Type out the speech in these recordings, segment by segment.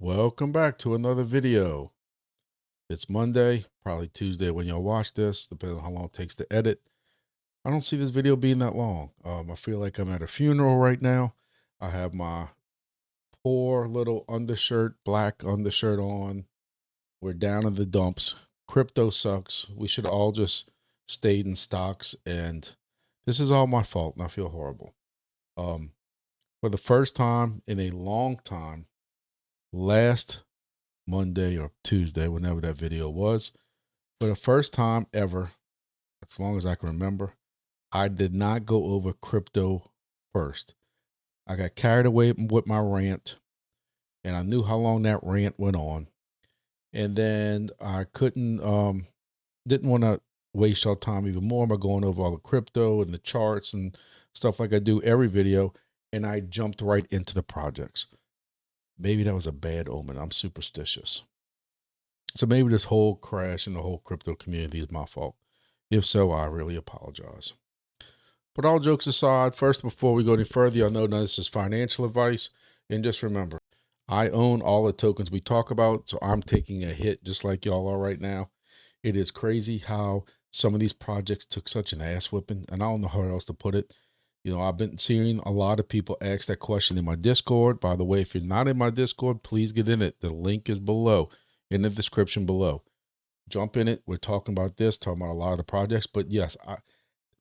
Welcome back to another video. It's Monday, probably Tuesday when y'all watch this, depending on how long it takes to edit. I don't see this video being that long. I feel like I'm at a funeral right now. I have my poor little undershirt, black undershirt on. We're down in the dumps. Crypto sucks. We should all just stayed in stocks, and this is all my fault, and I feel horrible. For the first time in a long time, last Monday or Tuesday, whenever that video was, for the first time ever, as long as I can remember, I did not go over crypto first. I got carried away with my rant, and I knew how long that rant went on. And then I didn't want to waste your time even more by going over all the crypto and the charts and stuff like I do every video. And I jumped right into the projects. Maybe that was a bad omen. I'm superstitious. So maybe this whole crash in the whole crypto community is my fault. If so, I really apologize. But all jokes aside, first, before we go any further, y'all know none of this is financial advice. And just remember, I own all the tokens we talk about, so I'm taking a hit just like y'all are right now. It is crazy how some of these projects took such an ass whipping, and I don't know how else to put it. You know, I've been seeing a lot of people ask that question in my Discord. By the way, if you're not in my Discord, please get in it. The link is below, in the description below. Jump in it. We're talking about this, talking about a lot of the projects. But yes,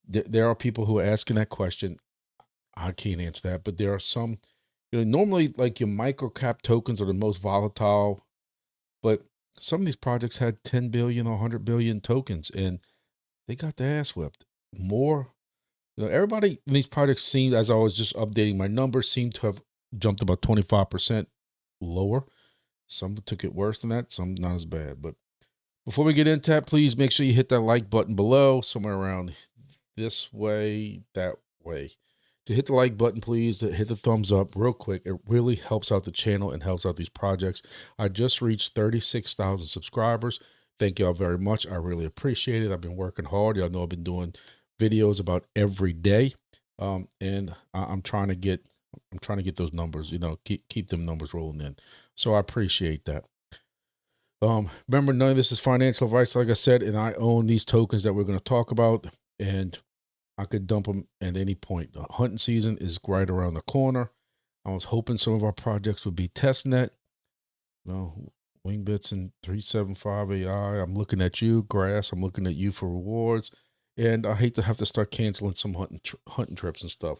there are people who are asking that question. I can't answer that, but there are some, normally like your micro cap tokens are the most volatile, but some of these projects had 10 billion or 100 billion tokens, and they got their ass whipped. More, everybody in these projects seemed, as I was just updating my numbers, seemed to have jumped about 25% lower. Some took it worse than that, some not as bad. But before we get into that, please make sure you hit that like button below, somewhere around this way, that way. To hit the like button, please, to hit the thumbs up real quick. It really helps out the channel and helps out these projects. I just reached 36,000 subscribers. Thank y'all very much. I really appreciate it. I've been working hard. Y'all know I've been doing videos about every day. And I'm trying to get those numbers, keep them numbers rolling in. So I appreciate that. Remember, none of this is financial advice, like I said, and I own these tokens that we're going to talk about, and I could dump them at any point. The hunting season is right around the corner. I was hoping some of our projects would be testnet. Wingbits and 375 AI. I'm looking at you, Grass. I'm looking at you for rewards. And I hate to have to start canceling some hunting trips and stuff.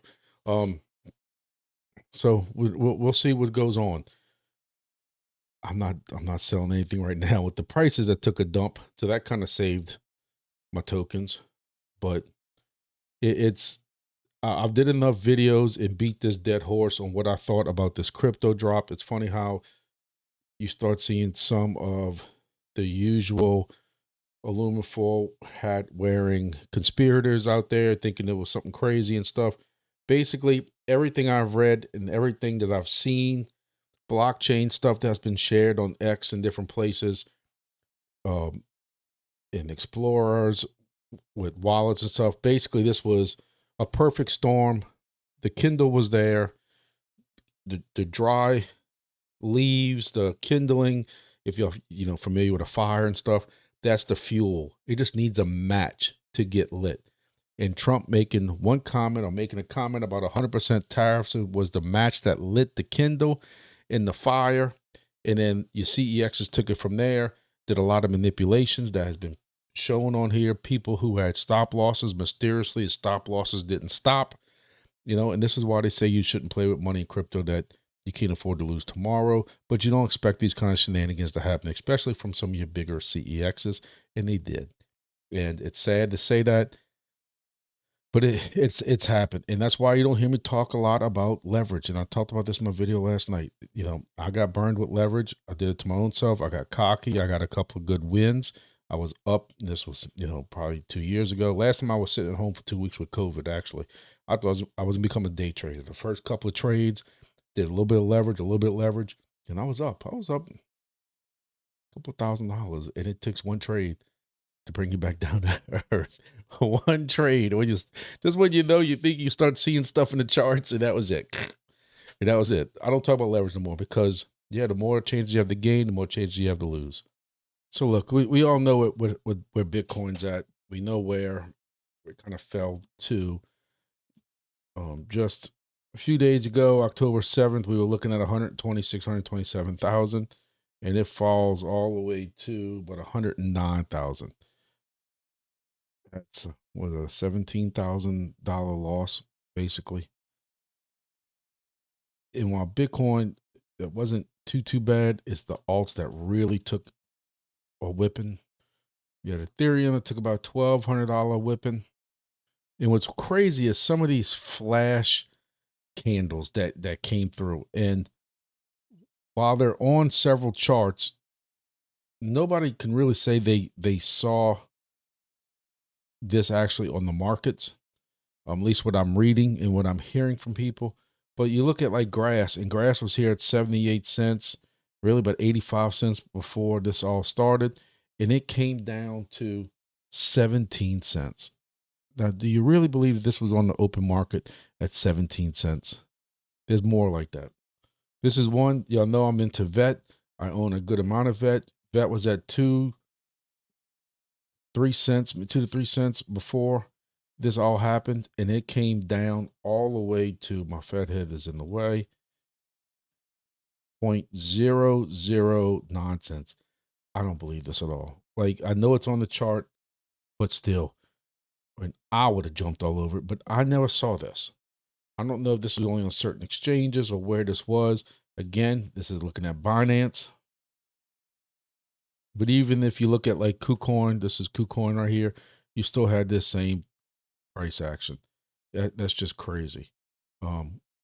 So we'll see what goes on. I'm not selling anything right now with the prices that took a dump. So that kind of saved my tokens, but I've did enough videos and beat this dead horse on what I thought about this crypto drop. It's funny how you start seeing some of the usual aluminum foil hat wearing conspirators out there thinking it was something crazy and stuff. Basically, everything I've read and everything that I've seen, blockchain stuff that's been shared on X and different places, in explorers with wallets and stuff. Basically, this was a perfect storm. The Kindle was there. The dry leaves, the kindling, if you're familiar with a fire and stuff, that's the fuel. It just needs a match to get lit. And Trump making one comment or making a comment about 100% tariffs was the match that lit the Kindle in the fire. And then your CEXs took it from there, did a lot of manipulations that has been shown on here. People who had stop losses, mysteriously stop losses didn't stop, and this is why they say you shouldn't play with money in crypto that you can't afford to lose tomorrow. But you don't expect these kind of shenanigans to happen, especially from some of your bigger CEXs, and they did. And it's sad to say that, but it's happened. And that's why you don't hear me talk a lot about leverage. And I talked about this in my video last night. I got burned with leverage. I did it to my own self. I got cocky. I got a couple of good wins. I was up. This was, probably 2 years ago. Last time I was sitting at home for 2 weeks with COVID, actually. I thought I was becoming a day trader. The first couple of trades, did a little bit of leverage, and I was up. I was up a couple $1,000, and it takes one trade to bring you back down to earth. One trade. Or just when you think you start seeing stuff in the charts, and that was it. And that was it. I don't talk about leverage no more because Yeah, the more changes you have to gain, the more changes you have to lose. So look, we all know where Bitcoin's at. We know where it kind of fell to. Just a few days ago, October 7th, we were looking at 126, 127,000, and it falls all the way to about 109,000. That's what, a $17,000 loss, basically. And while Bitcoin, it wasn't too bad, it's the alts that really took a whipping. You had Ethereum that took about $1,200 whipping. And what's crazy is some of these flash candles that came through, and while they're on several charts, nobody can really say they saw this actually on the markets. At least what I'm reading and what I'm hearing from people. But you look at like grass, and grass was here at 78 cents, really about 85 cents before this all started, and it came down to 17 cents. Now, do you really believe this was on the open market at 17 cents? There's more like that. This is one, y'all know I'm into VET. I own a good amount of VET. VET was at 2 to 3 cents before this all happened, and it came down all the way to, my fat head is in the way, 0.009 cents. I don't believe this at all. Like, I know it's on the chart, but still, I would have jumped all over it, but I never saw this. I don't know if this was only on certain exchanges or where this was. Again, this is looking at Binance. But even if you look at like KuCoin, this is KuCoin right here, you still had this same price action. That's just crazy.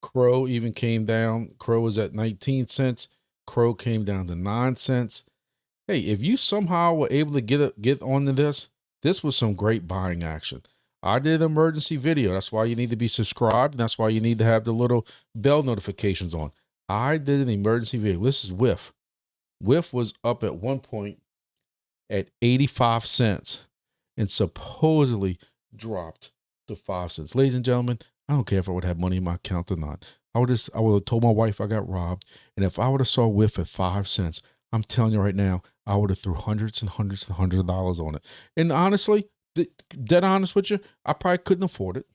Crow even came down. Crow was at 19 cents. Crow came down to 9 cents. Hey, if you somehow were able to get onto this was some great buying action. I did an emergency video. That's why you need to be subscribed. And that's why you need to have the little bell notifications on. I did an emergency video. This is WIF. WIF was up at one point at 85 cents and supposedly dropped to 5 cents. Ladies and gentlemen, I don't care if I would have money in my account or not. I would have told my wife I got robbed. And if I would have saw WIF at 5 cents, I'm telling you right now, I would have threw hundreds and hundreds and hundreds of dollars on it. And honestly, dead honest with you, I probably couldn't afford it.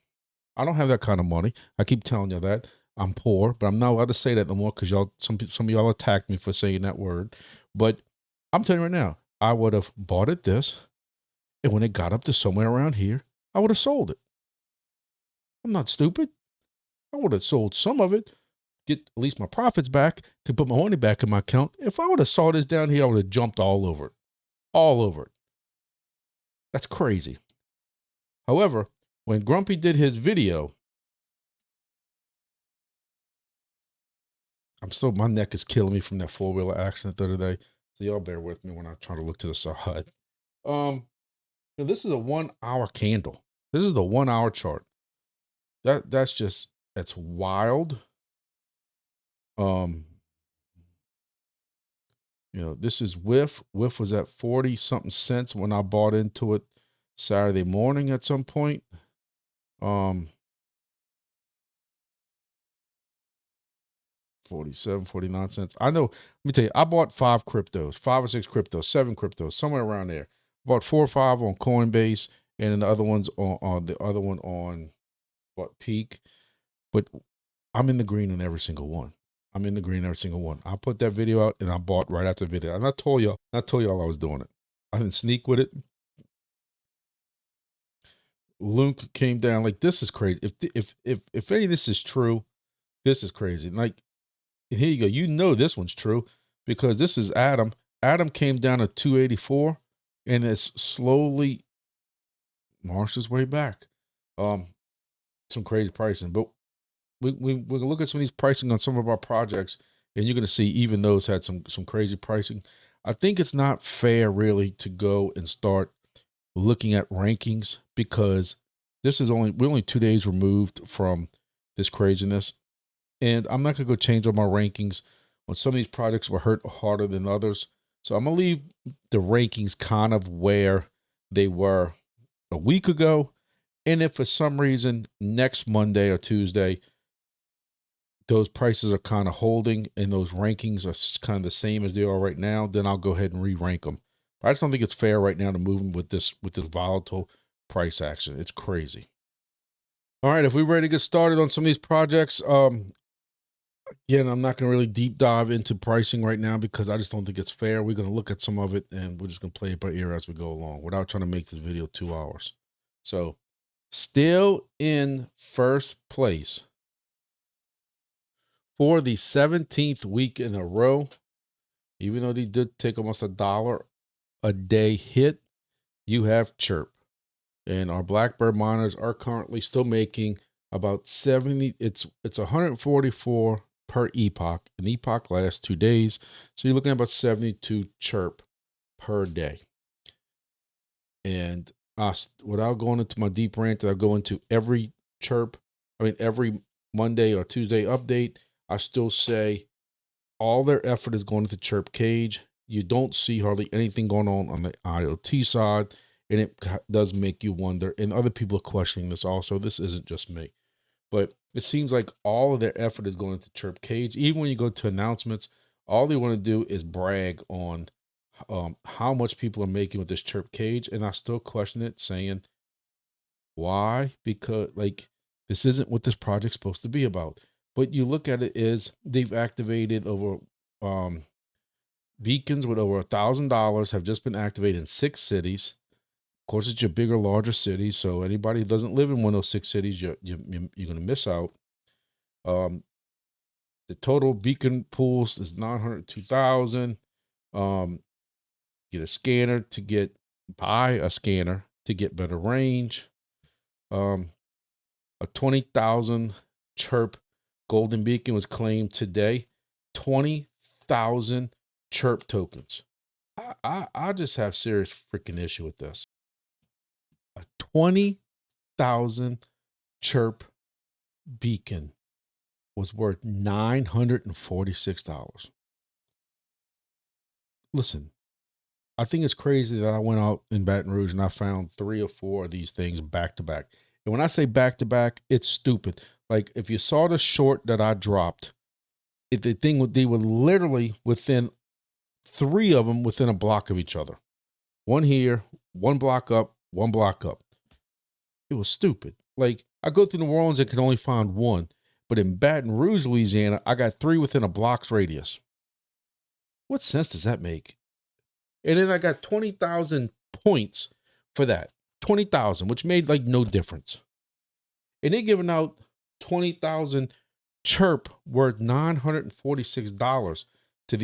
I don't have that kind of money. I keep telling you that. I'm poor, but I'm not allowed to say that no more because some of y'all attacked me for saying that word. But I'm telling you right now, I would have bought it this, and when it got up to somewhere around here, I would have sold it. I'm not stupid. I would have sold some of it, get at least my profits back to put my money back in my account. If I would have saw this down here, I would have jumped all over it. All over it. That's crazy. However, when Grumpy did his video, my neck is killing me from that four-wheeler accident the other day. So y'all bear with me when I try to look to the side. This is a 1 hour candle. This is the 1 hour chart. That's wild. This is WIF. WIF was at 40 something cents when I bought into it Saturday morning at some point. 47, 49 cents. I know, let me tell you, I bought 5 or 6 cryptos, 7 cryptos, somewhere around there. Bought 4 or 5 on Coinbase, and then the other ones on what, Peak. But I'm in the green in every single one. I put that video out and I bought right after the video. And I told y'all I was doing it. I didn't sneak with it. Lunk came down. Like, this is crazy. If any of this is true, this is crazy. Like, and here you go. You know this one's true because this is Adam. Adam came down to 284 and it's slowly marched his way back. Some crazy pricing, but we're gonna look at some of these pricing on some of our projects, and you're gonna see even those had some crazy pricing. I think it's not fair really to go and start looking at rankings because we're only 2 days removed from this craziness. And I'm not going to go change all my rankings on some of these projects were hurt harder than others. So I'm going to leave the rankings kind of where they were a week ago. And if for some reason next Monday or Tuesday, those prices are kind of holding and those rankings are kind of the same as they are right now, then I'll go ahead and re-rank them. I just don't think it's fair right now to move them with this volatile price action. It's crazy. All right, if we're ready to get started on some of these projects, again, I'm not going to really deep dive into pricing right now because I just don't think it's fair. We're going to look at some of it and we're just going to play it by ear as we go along without trying to make this video 2 hours. So, still in first place for the 17th week in a row, even though they did take almost $1 a day hit, you have Chirp. And our Blackbird miners are currently still making about 70. It's 144 per epoch. An epoch lasts 2 days. So you're looking at about 72 Chirp per day. And without going into my deep rant that I go into every every Monday or Tuesday update, I still say all their effort is going into Chirp KAGE. You don't see hardly anything going on the IoT side, and it does make you wonder. And other people are questioning this also. This isn't just me, but it seems like all of their effort is going into Chirp KAGE. Even when you go to announcements, all they want to do is brag on how much people are making with this Chirp KAGE, and I still question it, saying why? Because like this isn't what this project's supposed to be about. But you look at it is they've activated over beacons with over $1,000 have just been activated in 6 cities. Of course, it's your bigger, larger cities. So anybody who doesn't live in one of those 6 cities, you're going to miss out. The total beacon pools is 902,000. Get a scanner to buy a scanner to get better range. A 20,000 Chirp golden beacon was claimed today. 20,000 Chirp tokens. I just have serious freaking issue with this. A 20,000 Chirp beacon was worth $946. Listen, I think it's crazy that I went out in Baton Rouge and I found 3 or 4 of these things back to back. And when I say back to back, it's stupid. Like if you saw the short that I dropped, they were literally within 3 of them within a block of each other. One here, 1 block up, 1 block up. It was stupid. Like I go through New Orleans and can only find 1, but in Baton Rouge, Louisiana, I got 3 within a block's radius. What sense does that make? And then I got 20,000 points for that. 20,000, which made like no difference. And they're giving out 20,000 Chirp worth $946 to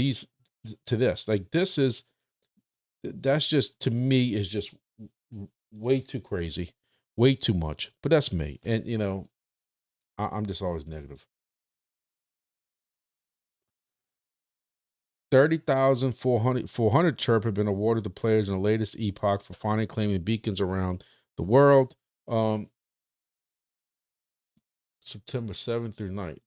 this. Like that's just, to me, is just way too crazy, way too much. But that's me. And you know, I'm just always negative. 30,400 Chirp have been awarded to players in the latest epoch for finally claiming beacons around the world. September 7th through 9th.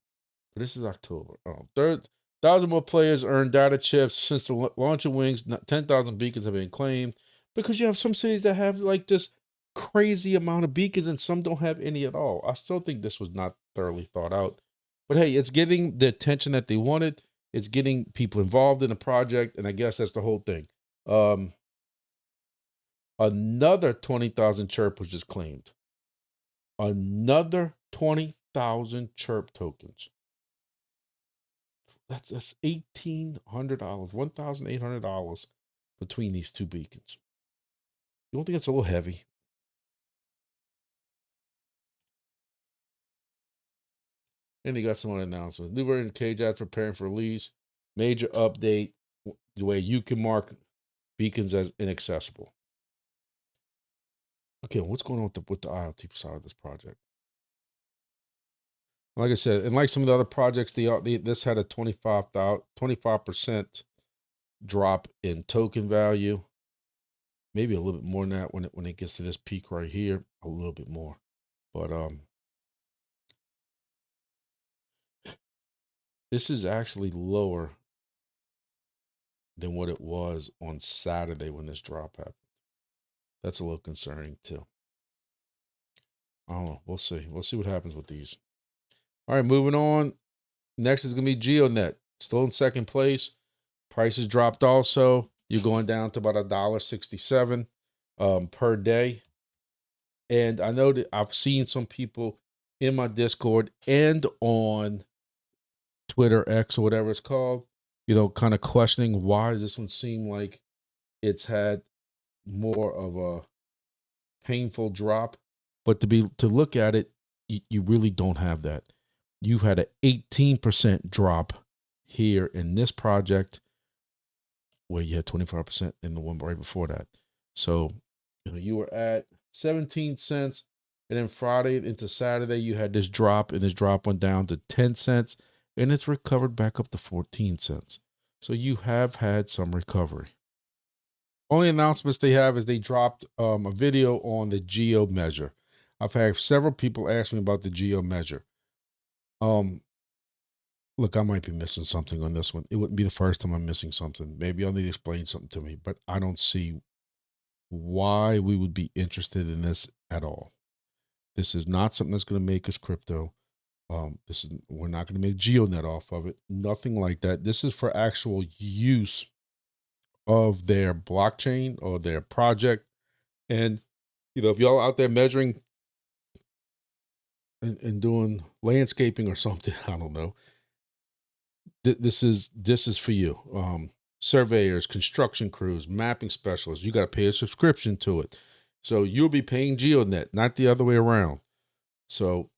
But this is October. 1,000 more players earned data chips since the launch of Wings. 10,000 beacons have been claimed because you have some cities that have like this crazy amount of beacons and some don't have any at all. I still think this was not thoroughly thought out. But hey, it's getting the attention that they wanted. It's getting people involved in the project, and I guess that's the whole thing. Another 20,000 Chirp was just claimed. Another 20,000 Chirp tokens. That's $1,800, $1,800 between these 2 beacons. You don't think it's a little heavy? And they got some other announcements. New version of KAGE ads preparing for release. Major update, the way you can mark beacons as inaccessible. Okay, what's going on with the IoT side of this project? Like I said, and like some of the other projects, this had a 25% drop in token value. Maybe a little bit more than that when it gets to this peak right here, a little bit more. But this is actually lower than what it was on Saturday when this drop happened. That's a little concerning too. I don't know. We'll see. We'll see what happens with these. All right, moving on. Next is going to be GeoDNet, still in second place. Prices dropped also. You're going down to about $1.67 per day. And I know that I've seen some people in my Discord and on Twitter, X, or whatever it's called, kind of questioning why does this one seem like it's had more of a painful drop. But to look at it, you really don't have that. You've had an 18% drop here in this project, where you had 25% in the one right before that. So you were at 17 cents, and then Friday into Saturday you had this drop, and this drop went down to 10 cents, and it's recovered back up to 14 cents. So you have had some recovery. Only announcements they have is they dropped a video on the Geo measure. I've had several people ask me about the Geo measure. Look, I might be missing something on this one. It wouldn't be the first time I'm missing something. Maybe I'll need to explain something to me, but I don't see why we would be interested in this at all. This is not something that's going to make us crypto. We're not going to make GeoDNet off of it. Nothing like that. This is for actual use of their blockchain or their project. And if y'all out there measuring and doing landscaping or something, I don't know. This is for you. Surveyors, construction crews, mapping specialists. You got to pay a subscription to it. So you'll be paying GeoDNet, not the other way around. So,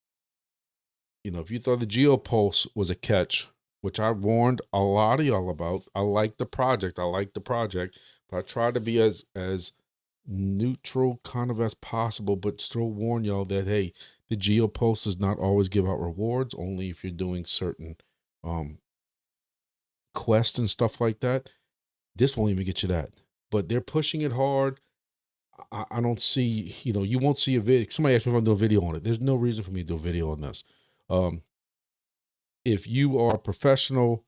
if you thought the GeoPulse was a catch, which I warned a lot of y'all about, I like the project. But I try to be as neutral kind of as possible, but still warn y'all that, hey, the GeoPulse does not always give out rewards, only if you're doing certain quests and stuff like that. This won't even get you that, but they're pushing it hard. I don't see, you won't see a video. Somebody asked me if I'm doing a video on it. There's no reason for me to do a video on this. If you are a professional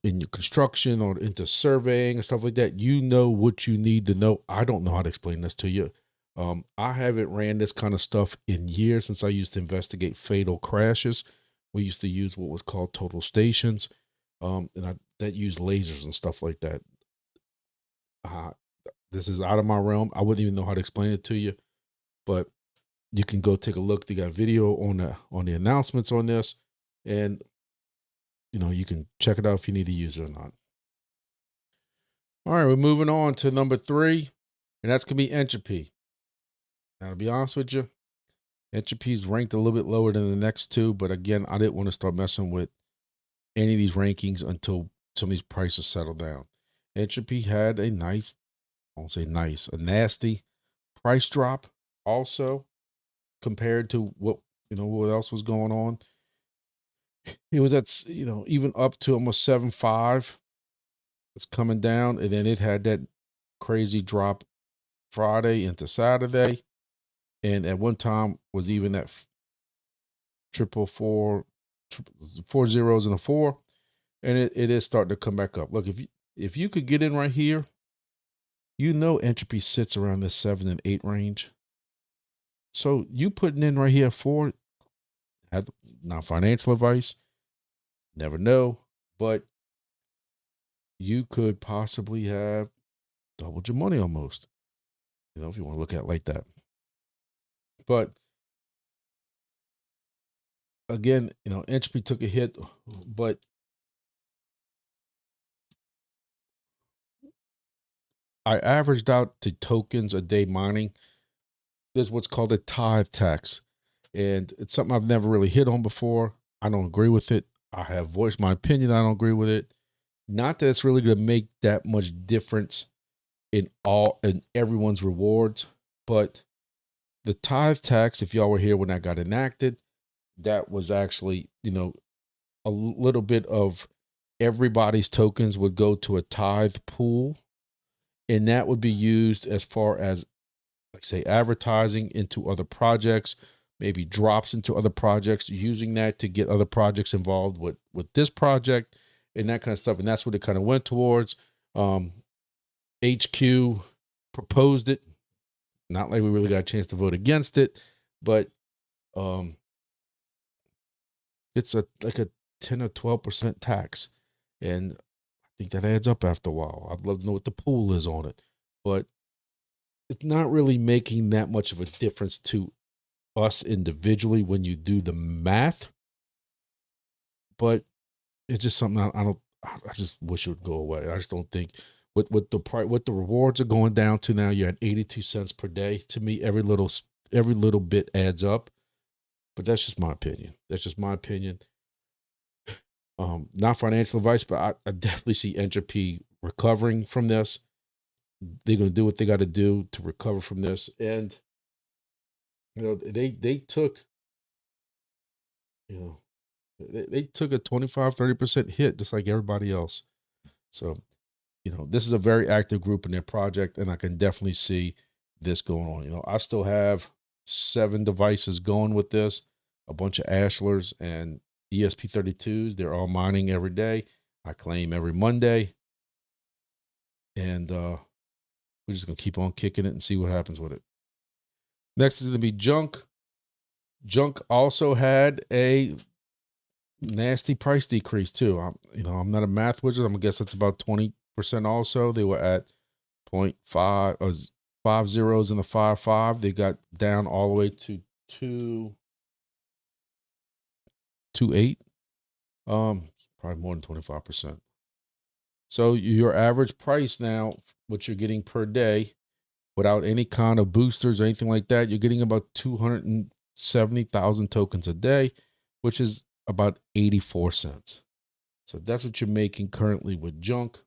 in your construction or into surveying and stuff like that, you know what you need to know. I don't know how to explain this to you. I haven't ran this kind of stuff in years since I used to investigate fatal crashes. We used to use what was called total stations. And that used lasers and stuff like that. This is out of my realm. I wouldn't even know how to explain it to you, but you can go take a look. They got video on the announcements on this, and you can check it out if you need to use it or not. All right, we're moving on to number 3, and that's gonna be Entropy. Now, to be honest with you, Entropy's ranked a little bit lower than the next two, but again, I didn't want to start messing with any of these rankings until some of these prices settle down. Entropy had a nice, I won't say nice, a nasty price drop also compared to what else was going on. It was at even up to almost 7.5. It's coming down, and then it had that crazy drop Friday into Saturday, and at one time was even at 4 zeros and a 4, and it is starting to come back up. Look, if you could get in right here, Entropy sits around this 7 and 8 range. So you putting in right here 4, not financial advice, never know, but you could possibly have doubled your money almost, if you want to look at it like that. But again, Entropy took a hit, but I averaged out the tokens a day mining. There's what's called a tithe tax, and it's something I've never really hit on before. I don't agree with it. I have voiced my opinion. I don't agree with it. Not that it's really going to make that much difference in everyone's rewards, but the tithe tax, if y'all were here when that got enacted, that was actually, a little bit of everybody's tokens would go to a tithe pool, and that would be used as far as, like, say, advertising into other projects, maybe drops into other projects, using that to get other projects involved with this project and that kind of stuff. And that's what it kind of went towards. HQ proposed it. Not like we really got a chance to vote against it, but it's like a 10 or 12% tax. And I think that adds up after a while. I'd love to know what the pool is on it, but it's not really making that much of a difference to us individually when you do the math. But it's just something I just wish it would go away. I just don't think what the rewards are going down to now. You're at 82 cents per day. To me, every little bit adds up. But that's just my opinion. That's just my opinion. Not financial advice, but I definitely see Entropy recovering from this. They're going to do what they got to do to recover from this. And, they took, they took a 25-30% hit just like everybody else. So, this is a very active group in their project, and I can definitely see this going on. I still have 7 devices going with this, a bunch of Ashlers and ESP32s. They're all mining every day. I claim every Monday. And we're just going to keep on kicking it and see what happens with it. Next is going to be Junk. Junk also had a nasty price decrease too. I'm not a math wizard. I'm going to guess that's about 20% also. They were at 0.5, 5 zeros in the 5.5. They got down all the way to 2.8. Probably more than 25%. So your average price now, what you're getting per day, without any kind of boosters or anything like that, you're getting about 270,000 tokens a day, which is about 84 cents. So that's what you're making currently with Junk.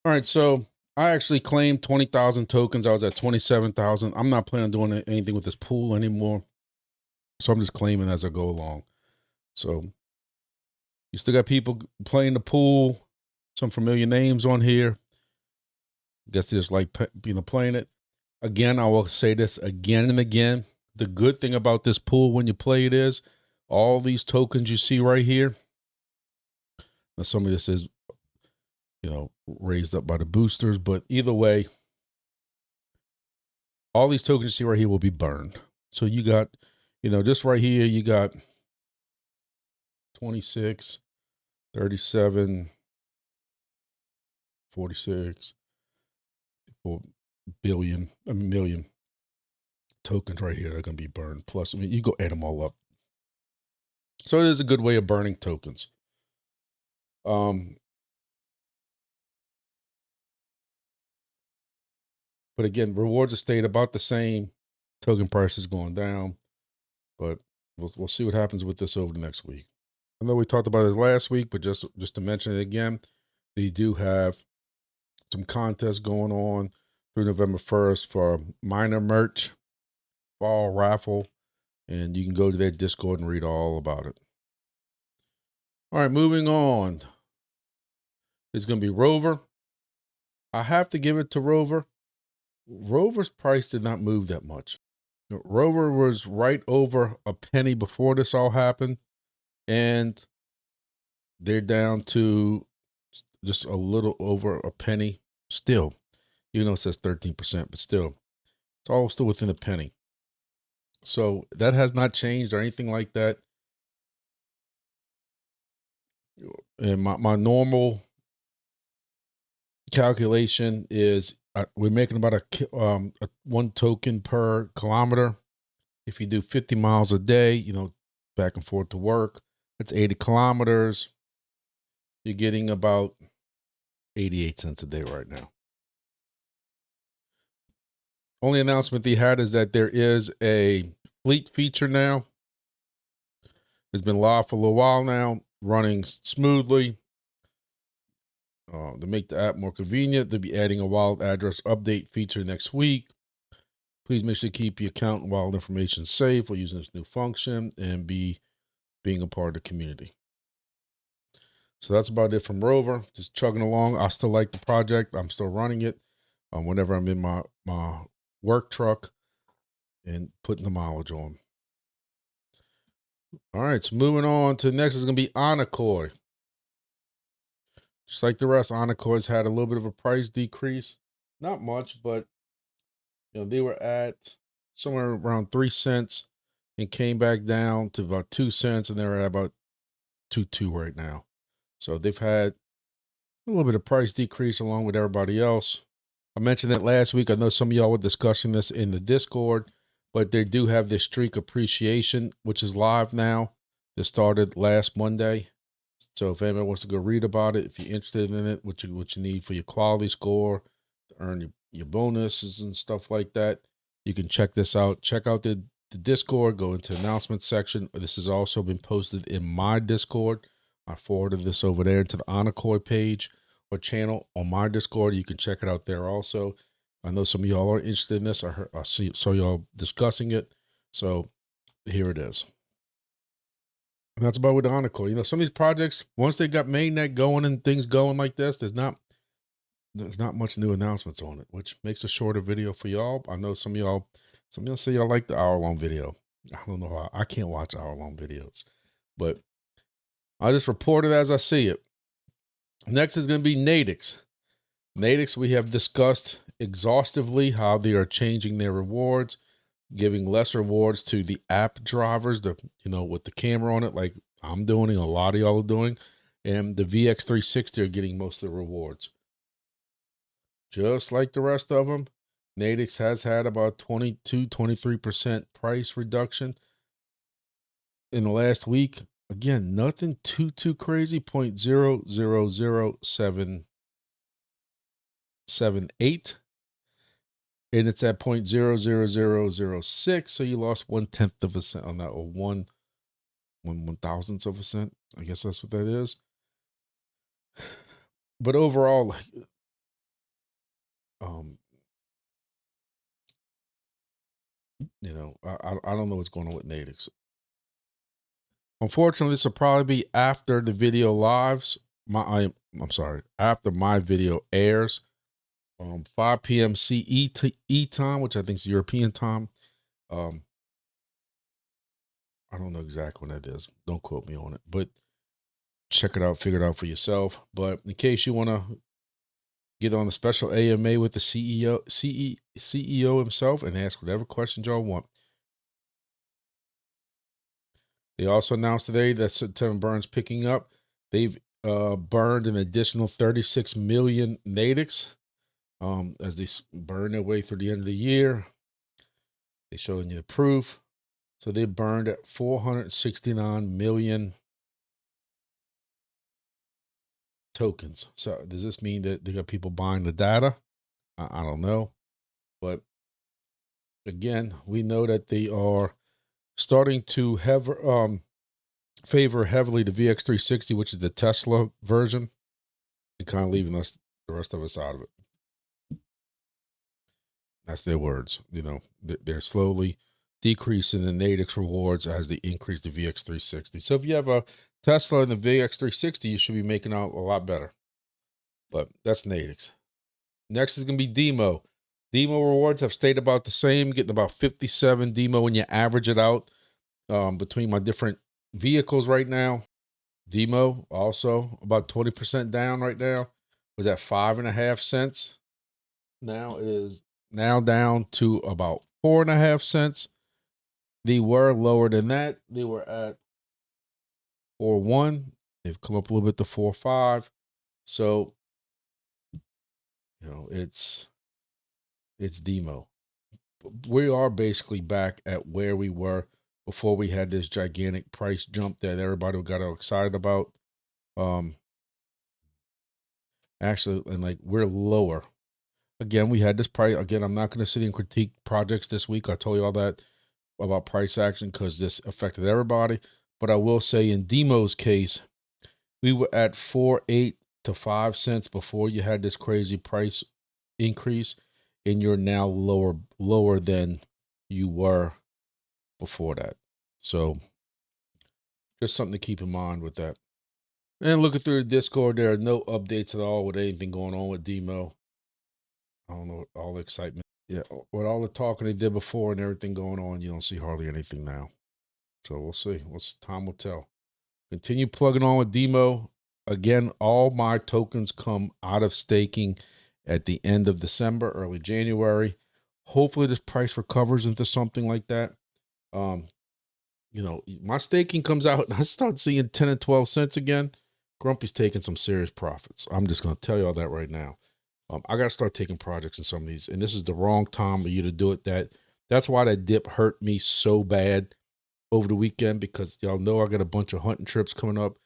All right, so I actually claimed 20,000 tokens. I was at 27,000. I'm not planning on doing anything with this pool anymore. So I'm just claiming as I go along. So you still got people playing the pool, some familiar names on here. Guess they just like playing it. Again, I will say this again and again. The good thing about this pool when you play it is all these tokens you see right here. Now, some of this is, raised up by the boosters, but either way, all these tokens you see right here will be burned. So you got, just right here, you got 26, 37, 46, 4 billion, a million tokens right here that are going to be burned. Plus, you go add them all up. So it is a good way of burning tokens. But again, rewards have stayed about the same. Token prices going down, but we'll see what happens with this over the next week. I know we talked about it last week, but just to mention it again, they do have some contests going on through November 1st for miner merch, fall raffle, and you can go to their Discord and read all about it. All right, moving on. It's going to be ROVR. I have to give it to ROVR. ROVR's price did not move that much. ROVR was right over a penny before this all happened, and they're down to just a little over a penny still. Even though it says 13%, but still, it's all still within a penny. So that has not changed or anything like that. And my normal calculation is we're making about a 1 token per kilometer. If you do 50 miles a day, back and forth to work, that's 80 kilometers. You're getting about 88 cents a day right now. Only announcement they had is that there is a fleet feature now. It's been live for a little while now, running smoothly. To make the app more convenient, they'll be adding a wallet address update feature next week. Please make sure to keep your account and wallet information safe while using this new function and being a part of the community. So that's about it from ROVR. Just chugging along. I still like the project. I'm still running it whenever I'm in my work truck and putting the mileage on. All right, so moving on to the next is going to be Onocoy. Just like the rest, Onocoy's had a little bit of a price decrease. Not much, but they were at somewhere around 3 cents. and came back down to about 2 cents, and they're at about 2.2 right now. So they've had a little bit of price decrease along with everybody else. I mentioned that last week. I know some of y'all were discussing this in the Discord, but they do have this streak appreciation, which is live now. This started last Monday. So if anyone wants to go read about it, if you're interested in it, what you need for your quality score, to earn your bonuses and stuff like that, you can check this out. Check out the Discord, go into the announcement section. This has also been posted in my Discord. I forwarded this over there to the Onocoy page or channel on my Discord. You can check it out there also. I know some of y'all are interested in this. I saw y'all discussing it. So here it is. And that's about with the Onocoy. You know, some of these projects, once they got mainnet going and things going like this, there's not much new announcements on it, which makes a shorter video for y'all. I know some of y'all say y'all like the hour-long video. I don't know how. I can't watch hour-long videos, but I just report it as I see it. Next is going to be Natix. Natix, we have discussed exhaustively how they are changing their rewards, giving less rewards to the app drivers, with the camera on it, like I'm doing, a lot of y'all are doing, and the VX360 are getting most of the rewards. Just like the rest of them, Natix has had about 23% price reduction in the last week. Again, nothing too crazy. 0.000778, and it's at 0.00006. So you lost 1/10 of a cent on that, or one thousandth of a cent. I guess that's what that is. But overall, I don't know what's going on with Natix. Unfortunately, this will probably be after the video lives. I'm sorry, after my video airs, 5 p.m. CET time, which I think is European time. I don't know exactly when that is. Don't quote me on it, but check it out, figure it out for yourself. But in case you want to get on a special AMA with the CEO himself and ask whatever questions y'all want. They also announced today that September burn's picking up. They've burned an additional 36 million Natix as they burn their way through the end of the year. They're showing you the proof. So they burned at 469 million tokens. So does this mean that they got people buying the data? I don't know. But again, we know that they are starting to have favor heavily the VX360, which is the Tesla version, and kind of leaving the rest of us out of it. That's their words. They're slowly decreasing the Natix rewards as they increase the VX360. So if you have a Tesla and the VX360, you should be making out a lot better. But that's Natix. Next is going to be DIMO. DIMO rewards have stayed about the same, getting about 57 DIMO when you average it out between my different vehicles right now. DIMO also about 20% down right now. Was at 5.5 cents. Now it is down to about 4.5 cents. They were lower than that. They were at 4.1. They've come up a little bit to 4.5. So, it's DIMO. We are basically back at where we were before we had this gigantic price jump that everybody got all excited about. Actually, and like we're lower. Again, we had this price. Again, I'm not going to sit and critique projects this week. I told you all that about price action because this affected everybody. But I will say in DIMO's case, we were at 4.8 to 5 cents before you had this crazy price increase, and you're now lower than you were before that. So just something to keep in mind with that. And looking through the Discord, there are no updates at all with anything going on with DIMO. I don't know, all the excitement. Yeah, with all the talking they did before and everything going on, you don't see hardly anything now. So we'll see. Time will tell. Continue plugging on with DIMO. Again, all my tokens come out of staking at the end of December, early January. Hopefully this price recovers into something like that. you know, my staking comes out and I start seeing 10 and 12 cents again, Grumpy's taking some serious profits. I'm just going to tell you all that right now. I got to start taking projects in some of these, and this is the wrong time for you to do it. That's why that dip hurt me so bad over the weekend, because y'all know I got a bunch of hunting trips coming up.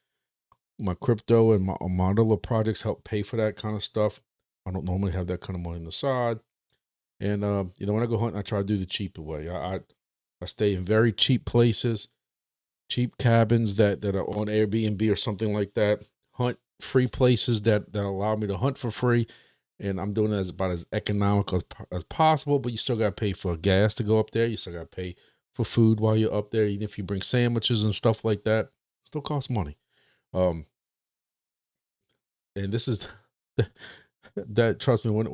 My crypto and my other projects help pay for that kind of stuff. I don't normally have that kind of money on the side. And, you know, when I go hunting, I try to do the cheaper way. I stay in very cheap places, cheap cabins that are on Airbnb or something like that. Hunt free places that allow me to hunt for free. And I'm doing it about as economical as possible, but you still got to pay for gas to go up there. You still got to pay for food while you're up there. Even if you bring sandwiches and stuff like that, it still costs money. And this is that, trust me, when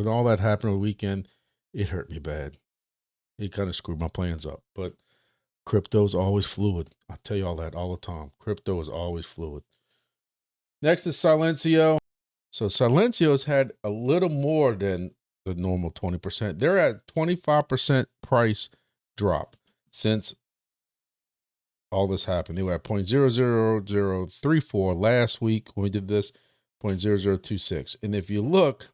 all that happened on the weekend, it hurt me bad. It kind of screwed my plans up. But crypto's always fluid. I tell you all that all the time. Crypto is always fluid. Next is Silencio. So Silencio's had a little more than the normal 20%. They're at 25% price drop since all this happened. They were at 0.00034 last week when we did this, 0.0026. And if you look,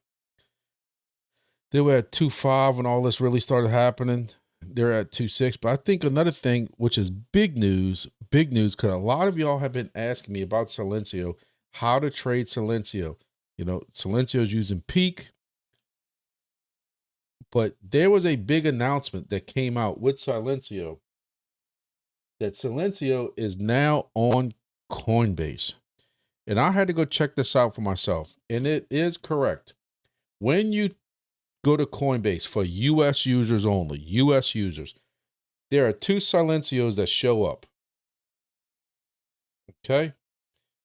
they were at 2.5 when all this really started happening. They're at 2.6. But I think another thing, which is big news, because a lot of y'all have been asking me about Silencio, how to trade Silencio. You know, Silencio is using Peak, but there was a big announcement that came out with Silencio that Silencio is now on Coinbase. And I had to go check this out for myself. And it is correct. When you go to Coinbase for US users only, US users, there are 2 Silencios that show up. Okay.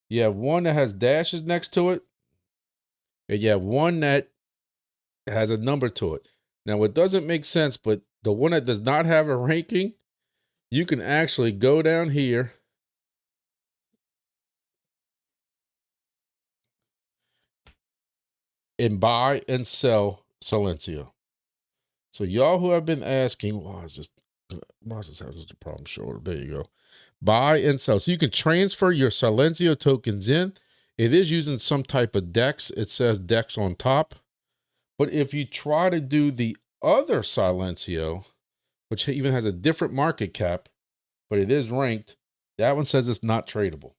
You have one that has dashes next to it, and you have one that has a number to it. Now, it doesn't make sense, but the one that does not have a ranking, you can actually go down here and buy and sell Silencio. So y'all who have been asking, why is this having such a problem? Sure, there you go. Buy and sell. So you can transfer your Silencio tokens in. It is using some type of DEX. It says DEX on top. But if you try to do the other Silencio, which even has a different market cap, but it is ranked, that one says it's not tradable.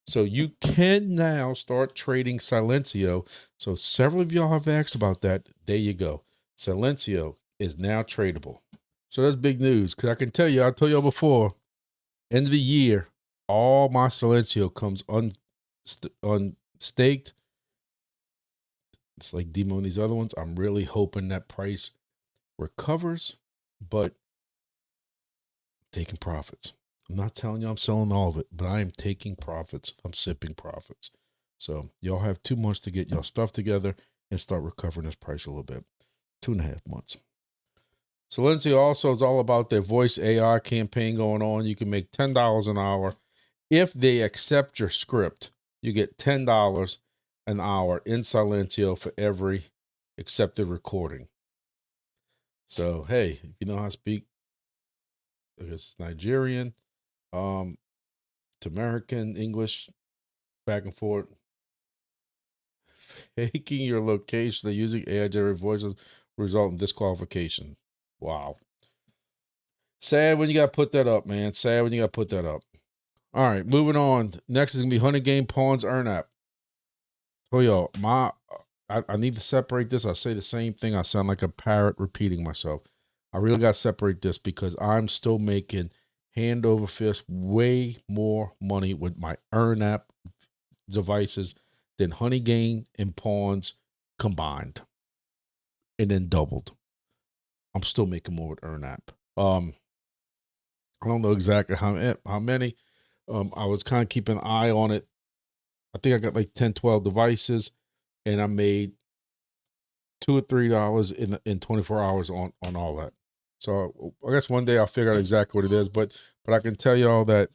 So you can now start trading Silencio. So several of y'all have asked about that. There you go. Silencio is now tradable. So that's big news, because I can tell you, I told y'all before, end of the year, all my Silencio comes unstaked. It's like DIMO and these other ones. I'm really hoping that price recovers, but taking profits. I'm not telling you I'm selling all of it, but I am taking profits. I'm sipping profits. So y'all have 2 months to get y'all stuff together and start recovering this price a little bit. 2.5 months. Silencio also is all about their voice AI campaign going on. You can make $10 an hour. If they accept your script, you get $10 an hour in Silencio for every accepted recording. So, hey, if you know how to speak, I guess it's Nigerian, to American, English, back and forth. Faking your location or using AI-generated voices result in disqualification. Wow. Sad when you got to put that up, man. Sad when you got to put that up. All right, moving on. Next is going to be Honeygain Pawns EarnApp. Oh, y'all, I need to separate this. I say the same thing. I sound like a parrot repeating myself. I really got to separate this because I'm still making hand over fist way more money with my EarnApp devices than Honeygain and Pawns combined, and then doubled. I'm still making more with EarnApp. I don't know exactly how many. I was kind of keeping an eye on it. I think I got like 10, 12 devices, and I made $2 or $3 in 24 hours on all that. So I guess one day I'll figure out exactly what it is, but I can tell you all that,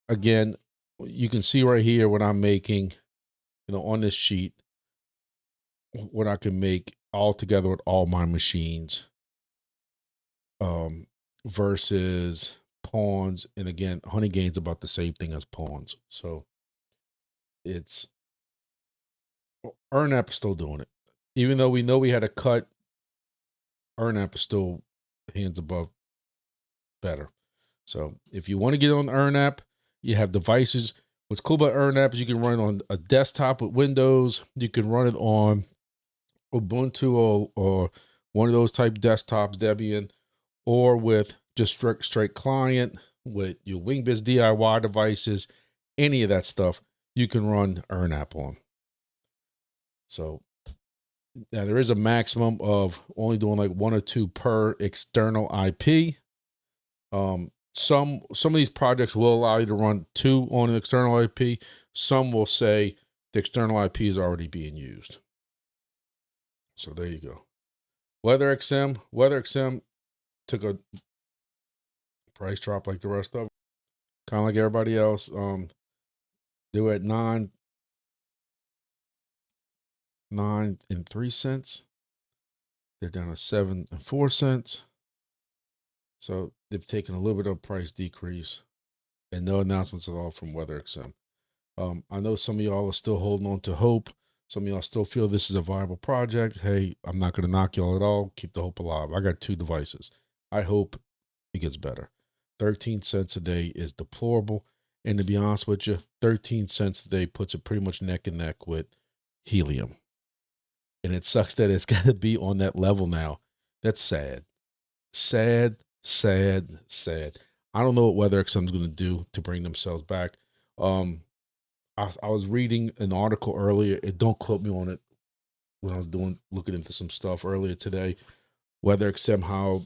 again, you can see right here what I'm making, you know, on this sheet, what I can make all together with all my machines, versus pawns. And again, Honeygain's about the same thing as pawns. So it's EarnApp is still doing it. Even though we know we had a cut, EarnApp is still hands above better. So if you want to get on EarnApp, you have devices. What's cool about EarnApp is you can run it on a desktop with Windows. You can run it on Ubuntu or one of those type desktops, Debian, or with just straight client with your Wingbits DIY devices, any of that stuff, you can run EarnApp on. So now there is a maximum of only doing like 1 or 2 per external IP. Some of these projects will allow you to run 2 on an external IP. Some will say the external IP is already being used. So there you go. WeatherXM took a price drop like the rest of them, kind of like everybody else. They were at 9 and 3 cents. They're down to 7 and 4 cents. So they've taken a little bit of price decrease, and no announcements at all from WeatherXM. I know some of y'all are still holding on to hope. Some of y'all still feel this is a viable project. Hey, I'm not going to knock y'all at all. Keep the hope alive. I got 2 devices. I hope it gets better. 13 cents a day is deplorable. And to be honest with you, 13 cents a day puts it pretty much neck and neck with Helium. And it sucks that it's got to be on that level now. That's sad. Sad, sad, sad. I don't know what WeatherXM is going to do to bring themselves back. I was reading an article earlier. Don't quote me on it. When I was looking into some stuff earlier today, WeatherXM, how,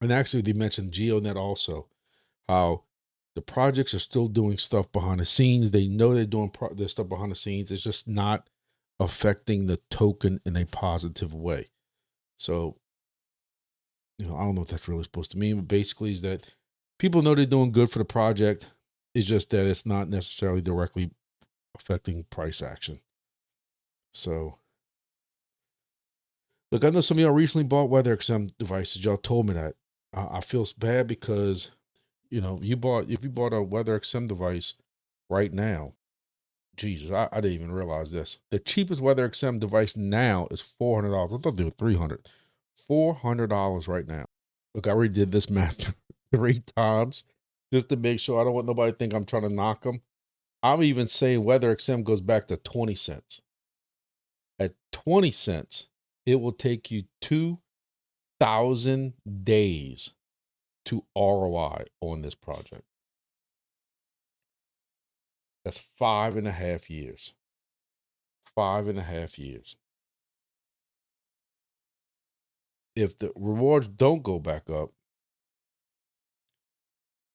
and actually they mentioned GeoDNet also, how the projects are still doing stuff behind the scenes. They know they're doing their stuff behind the scenes. It's just not affecting the token in a positive way. So, I don't know what that's really supposed to mean, but basically is that people know they're doing good for the project. It's just that it's not necessarily directly affecting price action. So, look, I know some of y'all recently bought WeatherXM devices. Y'all told me that. I feel bad because, if you bought a WeatherXM device right now, Jesus, I didn't even realize this. The cheapest WeatherXM device now is $400. I thought they were $300. $400 right now. Look, I already did this math 3 times just to make sure. I don't want nobody to think I'm trying to knock them. I'm even saying WeatherXM goes back to 20 cents. At 20 cents, it will take you 2,000 days to ROI on this project. That's 5.5 years. 5.5 years. If the rewards don't go back up,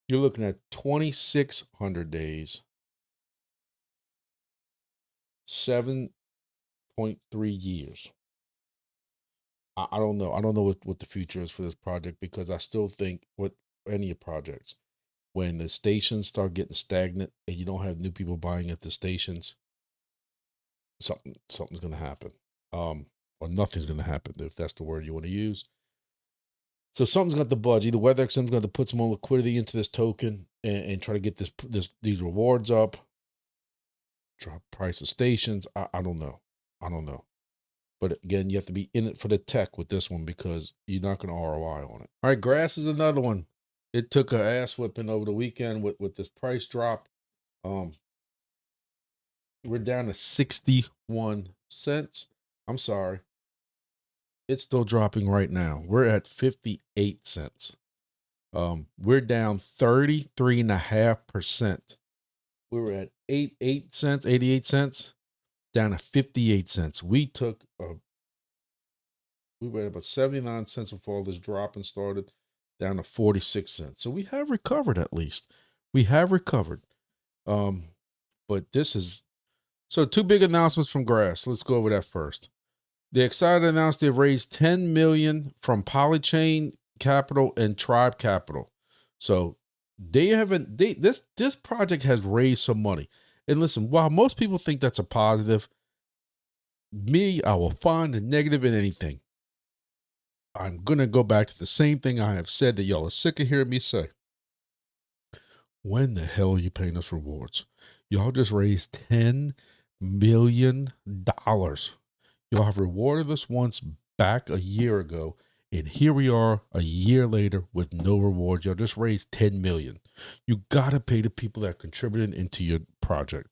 you're looking at 2,600 days, 7.3 years. I don't know. I don't know what the future is for this project, because I still think with any projects, when the stations start getting stagnant and you don't have new people buying at the stations, something's going to happen. Or nothing's going to happen, if that's the word you want to use. So something's got to budge. Either WeatherXM's going to put some more liquidity into this token and try to get these rewards up, drop price of stations. I don't know. I don't know. But again, you have to be in it for the tech with this one, because you're not going to ROI on it. All right, grass is another one. It took an ass whipping over the weekend with this price drop. We're down to 61 cents. I'm sorry. It's still dropping right now. We're at 58 cents. We're down 33.5%. We were at 88 cents, down to 58 cents. We were at about 79 cents before all this dropping started, down to 46 cents. So we have recovered, at least. We have recovered. But this is, so 2 big announcements from Grass. Let's go over that first. They excited to announce they've raised $10 million from Polychain Capital and Tribe Capital. So this project has raised some money. And listen, while most people think that's a positive, I will find a negative in anything. I'm going to go back to the same thing I have said that y'all are sick of hearing me say. When the hell are you paying us rewards? Y'all just raised $10 million. Y'all have rewarded us once back a year ago, and here we are a year later with no rewards. Y'all just raised $10 million. You got to pay the people that contributed into your project.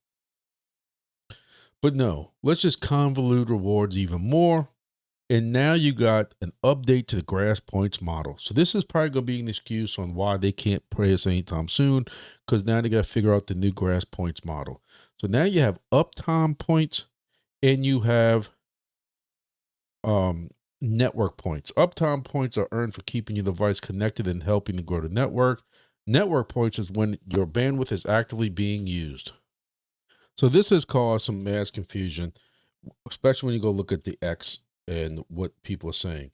But no, let's just convolute rewards even more. And now you got an update to the grass points model. So this is probably going to be an excuse on why they can't pay us anytime soon, because now they got to figure out the new grass points model. So now you have uptime points and you have network points. Uptime points are earned for keeping your device connected and helping to grow the network. Network points is when your bandwidth is actively being used. So this has caused some mass confusion, especially when you go look at the X and what people are saying.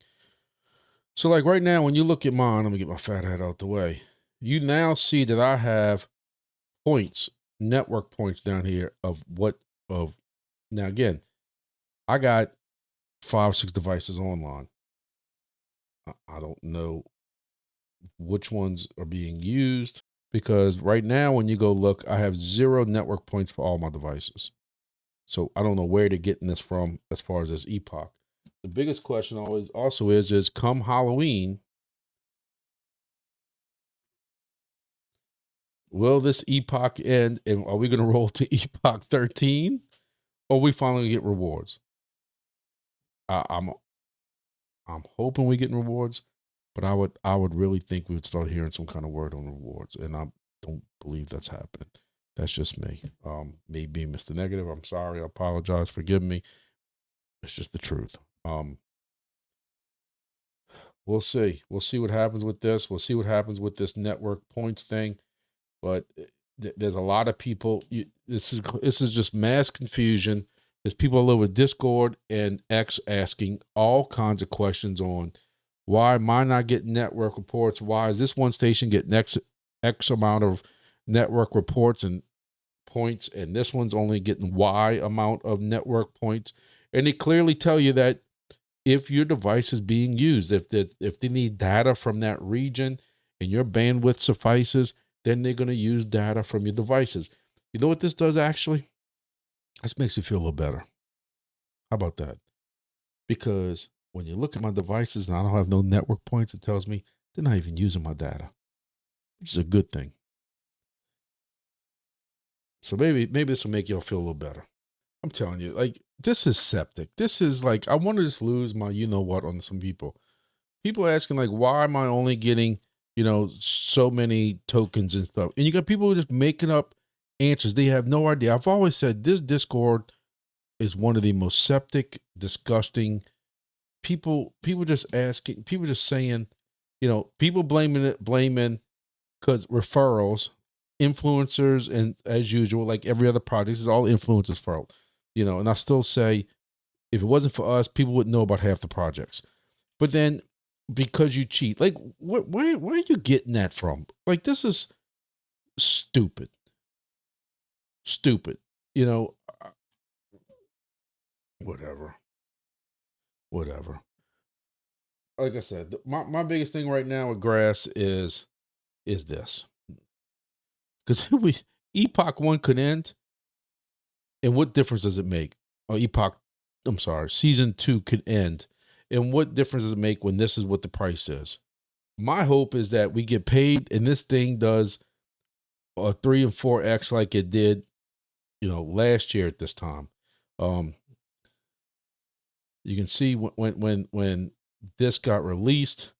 So like right now, when you look at mine, let me get my fat head out the way. You now see that I have points, network points down here now again, I got 5, 6 devices online. I don't know which ones are being used, because right now when you go look, I have 0 network points for all my devices. So I don't know where they're getting this from as far as this epoch. The biggest question always also is come Halloween, will this epoch end, and are we going to roll to epoch 13, or are we finally get rewards? I'm hoping we getting rewards, but I would really think we would start hearing some kind of word on rewards, and I don't believe that's happening. That's just me. Me being Mr. Negative. I'm sorry. I apologize. Forgive me. It's just the truth. We'll see. We'll see what happens with this. We'll see what happens with this network points thing. But there's a lot of people. This is just mass confusion. There's people all over Discord and X asking all kinds of questions on why am I not getting network reports? Why is this one station getting X amount of network reports and points, and this one's only getting Y amount of network points? And they clearly tell you that if your device is being used, if they need data from that region and your bandwidth suffices, then they're going to use data from your devices. You know what this does actually? This makes me feel a little better. How about that? Because when you look at my devices and I don't have no network points, it tells me they're not even using my data, which is a good thing. So maybe this will make y'all feel a little better. I'm telling you, like, this is septic. This is like, I want to just lose my you know what on some people. People asking like, why am I only getting, so many tokens and stuff? And you got people just making up answers. They have no idea. I've always said this Discord is one of the most septic, disgusting people just asking, people just saying, people blaming because referrals, influencers, and as usual, like every other project, this is all influencers' fault. And I still say, if it wasn't for us, people wouldn't know about half the projects. But then because you cheat, like where are you getting that from? Like, this is stupid. Stupid. Whatever. Like I said, my biggest thing right now with grass is this. Because Epoch 1 could end, and what difference does it make? Season 2 could end, and what difference does it make when this is what the price is? My hope is that we get paid and this thing does a 3 and 4x like it did, last year at this time. You can see when this got released,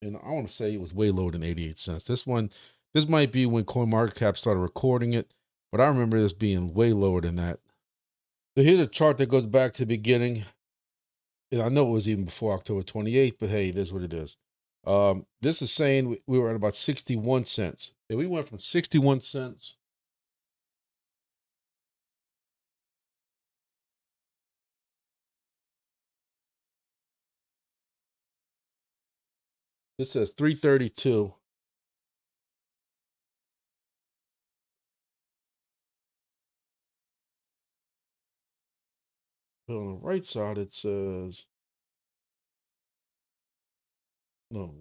and I want to say it was way lower than 88 cents. This might be when CoinMarketCap started recording it, but I remember this being way lower than that. So here's a chart that goes back to the beginning. And I know it was even before October 28th, but hey, this is what it is. This is saying we were at about 61 cents. And we went from 61 cents. This says 332. But on the right side, it says, no,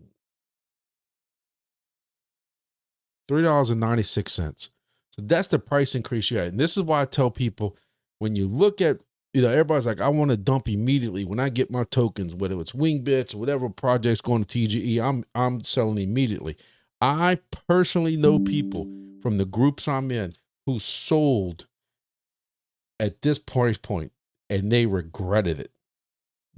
$3.96. So that's the price increase you had. And this is why I tell people, when you look at, everybody's like, I want to dump immediately when I get my tokens, whether it's Wingbits or whatever project's going to TGE, I'm selling immediately. I personally know people from the groups I'm in who sold at this price point and they regretted it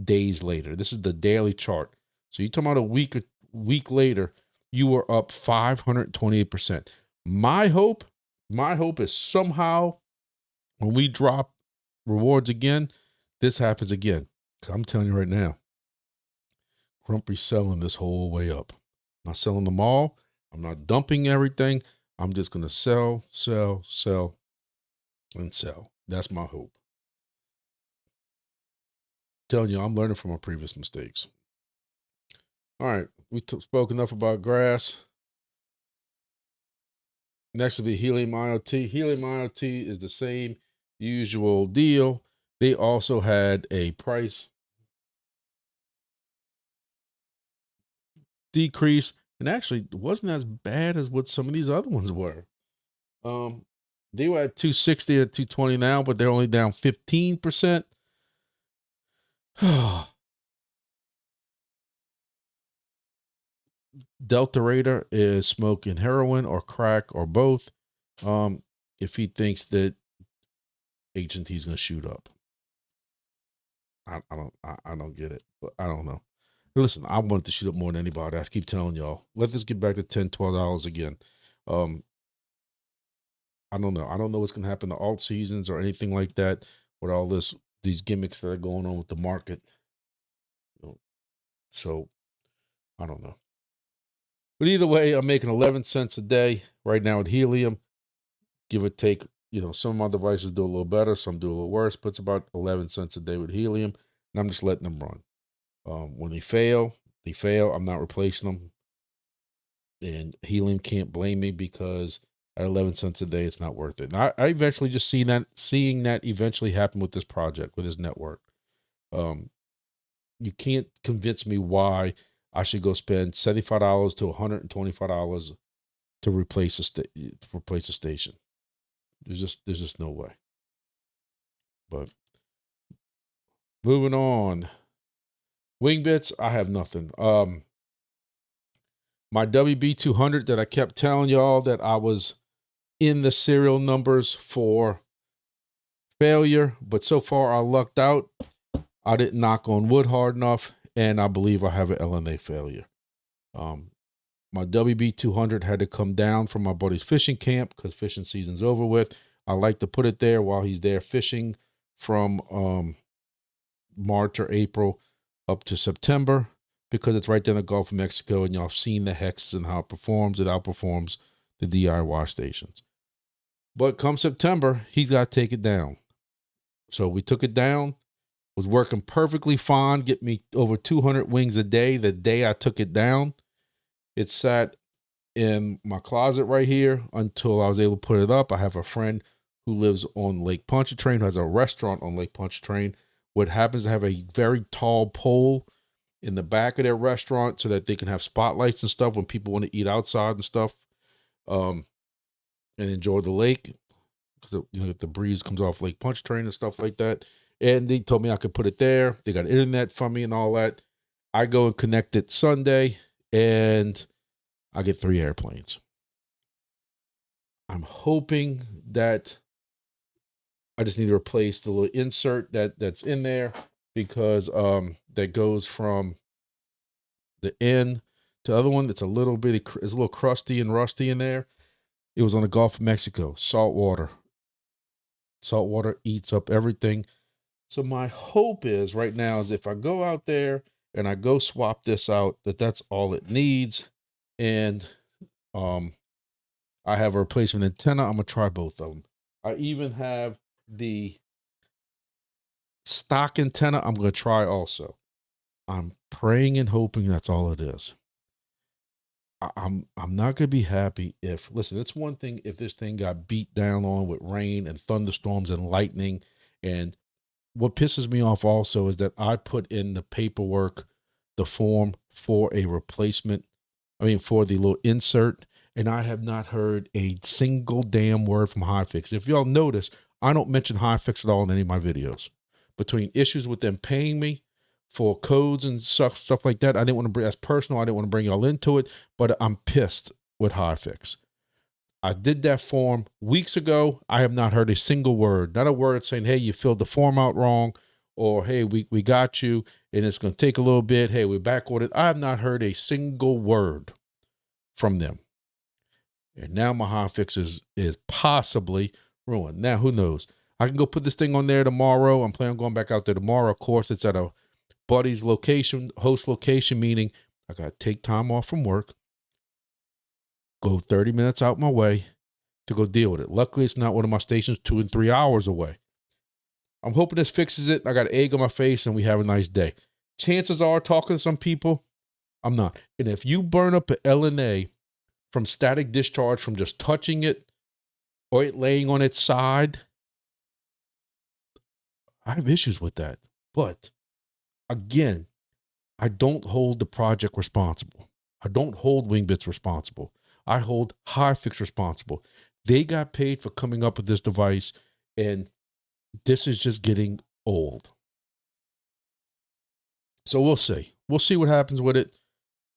days later. This is the daily chart. So you're talking about a week later, you were up 528%. My hope is somehow when we drop rewards again, this happens again. Because I'm telling you right now, Grumpy's selling this whole way up. I'm not selling them all. I'm not dumping everything. I'm just going to sell, sell, sell, and sell. That's my hope. Telling you, I'm learning from my previous mistakes. All right, we spoke enough about grass. Next will be Helium IoT. Helium IoT is the same usual deal. They also had a price decrease, and actually wasn't as bad as what some of these other ones were. They were at 260 at 220 now, but they're only down 15%. Delta Raider is smoking heroin or crack or both. If he thinks that HNT is going to shoot up, I don't get it, but I don't know. Listen, I wanted to shoot up more than anybody. I keep telling y'all, let this get back to $10, $12 again. I don't know. I don't know what's going to happen to alt seasons or anything like that with all these gimmicks that are going on with the market. So I don't know. But either way, I'm making 11 cents a day right now at Helium. Give or take, some of my devices do a little better, some do a little worse, but it's about 11 cents a day with Helium, and I'm just letting them run. When they fail, I'm not replacing them. And Helium can't blame me because at 11 cents a day, it's not worth it. And I eventually just seeing that eventually happen with this project, with this network. You can't convince me why I should go spend $75 to $125 to replace a station. There's just no way. But moving on, Wingbits, I have nothing. My WB200 that I kept telling y'all that I was in the serial numbers for failure, but so far I lucked out. I didn't knock on wood hard enough, and I believe I have an LNA failure. My WB200 had to come down from my buddy's fishing camp because fishing season's over with. I like to put it there while he's there fishing from March or April up to September, because it's right there in the Gulf of Mexico, and y'all have seen the hexes and how it performs. It outperforms the DIY stations. But come September, he's got to take it down. So we took it down. Was working perfectly fine, get me over 200 wings a day the day I took it down. It sat in my closet right here until I was able to put it up. I have a friend who lives on Lake Pontchartrain, who has a restaurant on Lake Pontchartrain, what happens to have a very tall pole in the back of their restaurant so that they can have spotlights and stuff when people want to eat outside and stuff, and enjoy the lake, because the breeze comes off Lake Pontchartrain and stuff like that. And they told me I could put it there. They got internet for me and all that. I go and connect it Sunday, and I get 3 airplanes. I'm hoping that I just need to replace the little insert that's in there, because that goes from the end to the other one that's a little crusty and rusty in there. It was on the Gulf of Mexico, salt water. Salt water eats up everything. So my hope is right now is if I go out there and I go swap this out, that's all it needs. And I have a replacement antenna. I'm going to try both of them. I even have the stock antenna I'm going to try also. I'm praying and hoping that's all it is. I'm not going to be happy if, listen, it's one thing if this thing got beat down on with rain and thunderstorms and lightning and what pisses me off also is that I put in the paperwork, the form for a replacement. I mean, for the little insert, and I have not heard a single damn word from HiFix. If y'all notice, I don't mention HiFix at all in any of my videos. Between issues with them paying me for codes and stuff like that, I didn't want to bring, that's personal. I didn't want to bring y'all into it, but I'm pissed with HiFix. I did that form weeks ago. I have not heard a single word, not a word saying, hey, you filled the form out wrong, or hey, we got you and it's going to take a little bit. Hey, we're back ordered. I have not heard a single word from them. And now my HiFix is possibly ruined. Now, who knows? I can go put this thing on there tomorrow. I'm planning on going back out there tomorrow. Of course, it's at a buddy's location, host location, meaning I got to take time off from work, go 30 minutes out my way to go deal with it. Luckily, it's not one of my stations 2 and 3 hours away. I'm hoping this fixes it. I got an egg on my face and we have a nice day. Chances are, talking to some people, I'm not. And if you burn up an LNA from static discharge from just touching it or it laying on its side, I have issues with that. But again, I don't hold the project responsible. I don't hold Wingbits responsible. I hold HiFix responsible. They got paid for coming up with this device, and this is just getting old. So we'll see. We'll see what happens with it.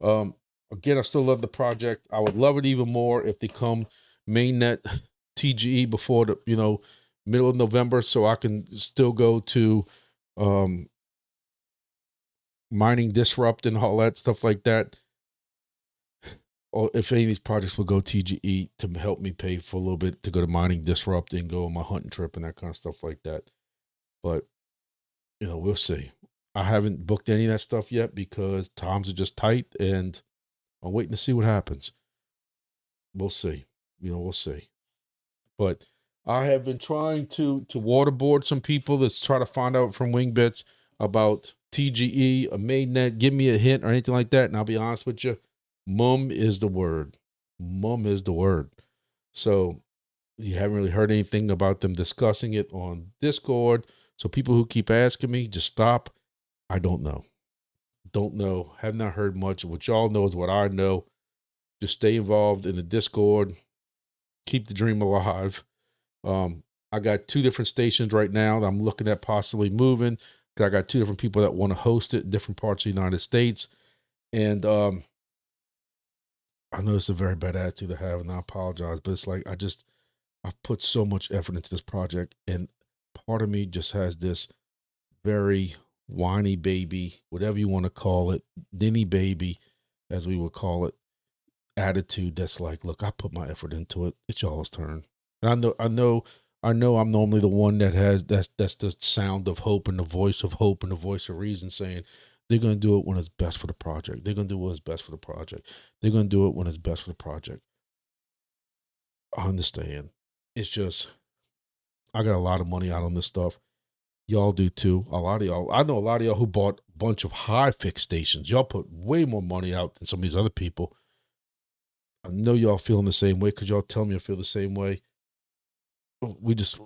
Again, I still love the project. I would love it even more if they come mainnet TGE before the, middle of November, so I can still go to mining disrupt and all that stuff like that. Or if any of these projects will go TGE to help me pay for a little bit to go to mining disrupt and go on my hunting trip and that kind of stuff like that. But we'll see. I haven't booked any of that stuff yet because times are just tight, and I'm waiting to see what happens. We'll see. We'll see. But I have been trying to waterboard some people that's try to find out from Wingbits about TGE, a mainnet, give me a hint or anything like that. And I'll be honest with you, mum is the word. Mum is the word. So you haven't really heard anything about them discussing it on Discord. So people who keep asking me, just stop. I don't know. Don't know. Have not heard much. What y'all know is what I know. Just stay involved in the Discord. Keep the dream alive. I got 2 different stations right now that I'm looking at possibly moving. I got 2 different people that want to host it in different parts of the United States. And I know it's a very bad attitude to have, and I apologize, but it's like I've put so much effort into this project, and part of me just has this very whiny baby, whatever you want to call it, Denny baby, as we would call it, attitude that's like, look, I put my effort into it. It's y'all's turn. And I know I'm normally the one that has that's the sound of hope and the voice of hope and the voice of reason, saying they're going to do it when it's best for the project. They're going to do what's best for the project. They're going to do it when it's best for the project. I understand. It's just, I got a lot of money out on this stuff. Y'all do too. A lot of y'all, I know a lot of y'all who bought a bunch of HiFix stations. Y'all put way more money out than some of these other people. I know y'all feeling the same way because y'all tell me I feel the same way. We just,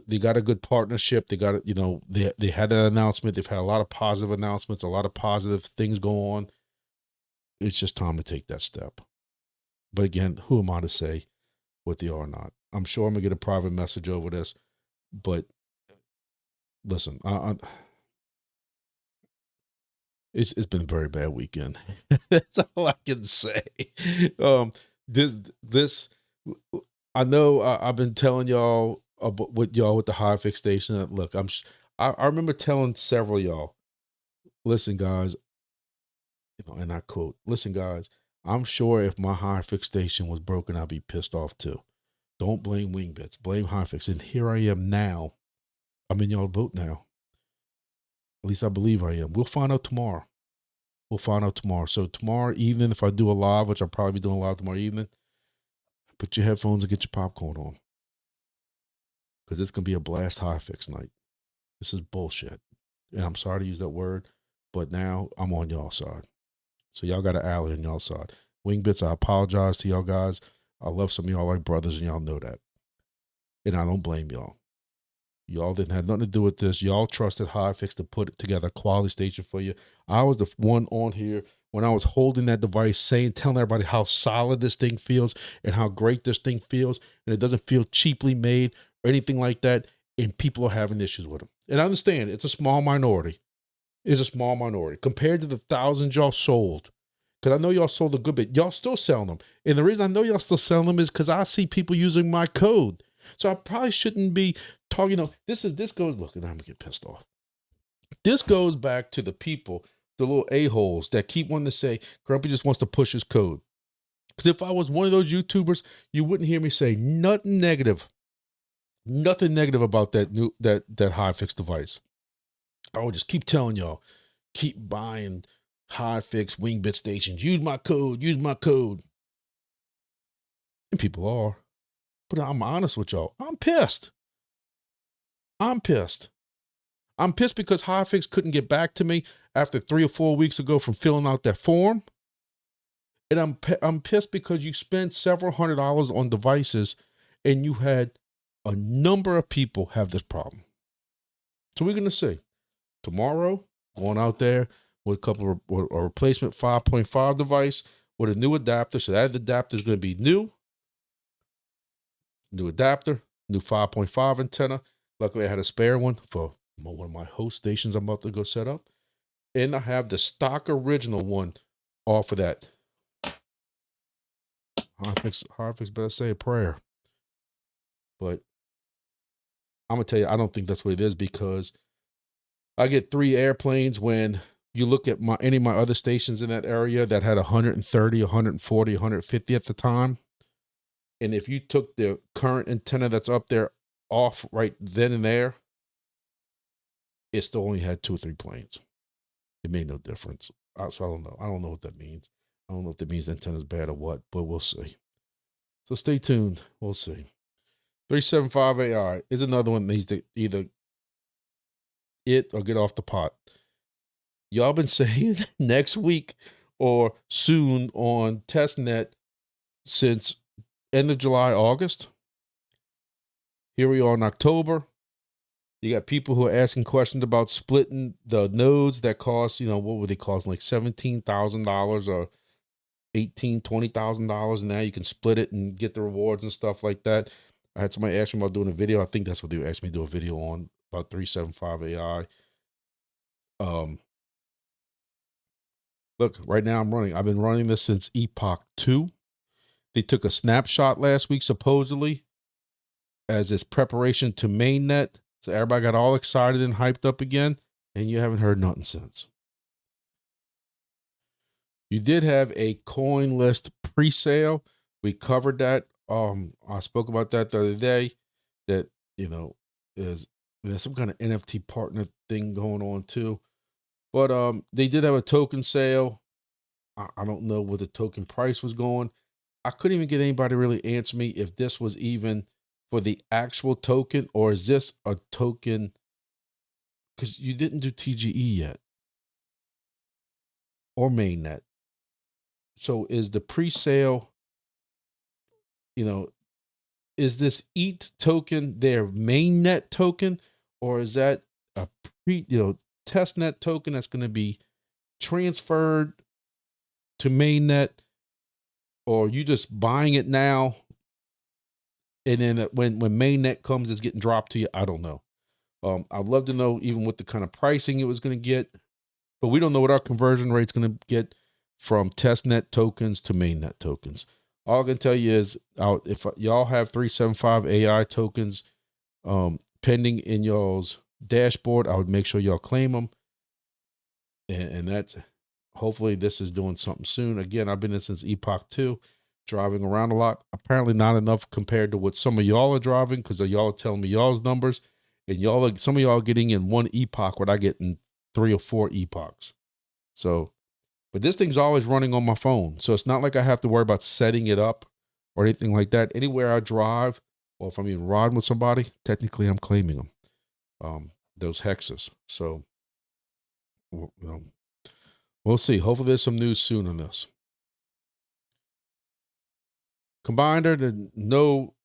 they got a good partnership. They got it, they had an announcement. They've had a lot of positive announcements, a lot of positive things go on. It's just time to take that step. But again, who am I to say what they are or not? I'm sure I'm gonna get a private message over this, but listen, it's been a very bad weekend. That's all I can say. This I know I've been telling y'all about with the HiFix station. That, look, I remember telling several of y'all, listen, guys, and I quote, listen, guys, I'm sure if my HiFix station was broken, I'd be pissed off too. Don't blame Wingbits, blame HiFix. And here I am now. I'm in y'all boat now. At least I believe I am. We'll find out tomorrow. We'll find out tomorrow. So tomorrow evening, if I do a live, which I'll probably be doing a live tomorrow evening, put your headphones and get your popcorn on. Because it's going to be a blast HiFix night. This is bullshit. And I'm sorry to use that word, but now I'm on y'all side. So y'all got an ally on y'all side. Wingbits, I apologize to y'all guys. I love some of y'all like brothers, and y'all know that. And I don't blame y'all. Y'all didn't have nothing to do with this. Y'all trusted HiFix to put together a quality station for you. I was the one on here when I was holding that device telling everybody how solid this thing feels and how great this thing feels. And it doesn't feel cheaply made or anything like that. And people are having issues with them. And I understand it's a small minority. It's a small minority compared to the thousands y'all sold. Because I know y'all sold a good bit. Y'all still selling them. And the reason I know y'all still selling them is because I see people using my code. So I probably shouldn't be talking, this goes, look, and I'm gonna get pissed off. This goes back to the people, the little a-holes that keep wanting to say, Grumpy just wants to push his code. Because if I was one of those YouTubers, you wouldn't hear me say nothing negative about that HiFix device. I would just keep telling y'all, keep buying HiFix Wingbit stations. Use my code. And people are. But I'm honest with y'all. I'm pissed. I'm pissed because HiFix couldn't get back to me after 3 or 4 weeks ago from filling out that form. And I'm pissed because you spent several $100s on devices and you had a number of people have this problem. So we're going to see. Tomorrow, going out there with a replacement 5.5 device with a new adapter. So that adapter is going to be new adapter, new 5.5 antenna. Luckily, I had a spare one for one of my host stations I'm about to go set up. And I have the stock original one off of that. HiFix better say a prayer. But I'm going to tell you, I don't think that's what it is, because I get 3 airplanes when you look at any of my other stations in that area that had 130, 140, 150 at the time. And if you took the current antenna that's up there off right then and there, it still only had 2 or 3 planes. It made no difference. So I don't know. I don't know what that means. I don't know if that means the antenna's bad or what, but we'll see. So stay tuned. We'll see. 375 AI is another one that needs to either it or get off the pot. Y'all been saying next week or soon on testnet since end of July, August. Here we are in October. You got people who are asking questions about splitting the nodes that cost, what would they cost? Like $17,000 or $18,000, $20,000. And now you can split it and get the rewards and stuff like that. I had somebody ask me about doing a video. I think that's what they asked me to do a video on, about 375 AI. Look, right now I've been running this since Epoch 2. They took a snapshot last week, supposedly, as its preparation to mainnet. So everybody got all excited and hyped up again, and you haven't heard nothing since. You did have a coin list pre-sale. We covered that. I spoke about that the other day, that, there's some kind of NFT partner thing going on too. But they did have a token sale. I don't know what the token price was going. I couldn't even get anybody to really answer me if this was even for the actual token, or is this a token, because you didn't do TGE yet or mainnet. So is the pre-sale, is this ETH token their mainnet token, or is that a testnet token that's going to be transferred to mainnet, or you just buying it now and then when mainnet comes, it's getting dropped to you? I don't know. I'd love to know even what the kind of pricing it was going to get, but we don't know what our conversion rate's going to get from testnet tokens to mainnet tokens. All I can tell you is, if y'all have 375 AI tokens pending in y'all's dashboard, I would make sure y'all claim them. And that's, hopefully this is doing something soon. Again, I've been in since Epoch 2, driving around a lot. Apparently not enough compared to what some of y'all are driving, because y'all are telling me y'all's numbers, and some of y'all are getting in 1 epoch what I get in 3 or 4 epochs. So, but this thing's always running on my phone, so it's not like I have to worry about setting it up or anything like that. Anywhere I drive, or if I'm even riding with somebody, technically I'm claiming them, those hexes. So, we'll see. Hopefully there's some news soon on this. Combinder,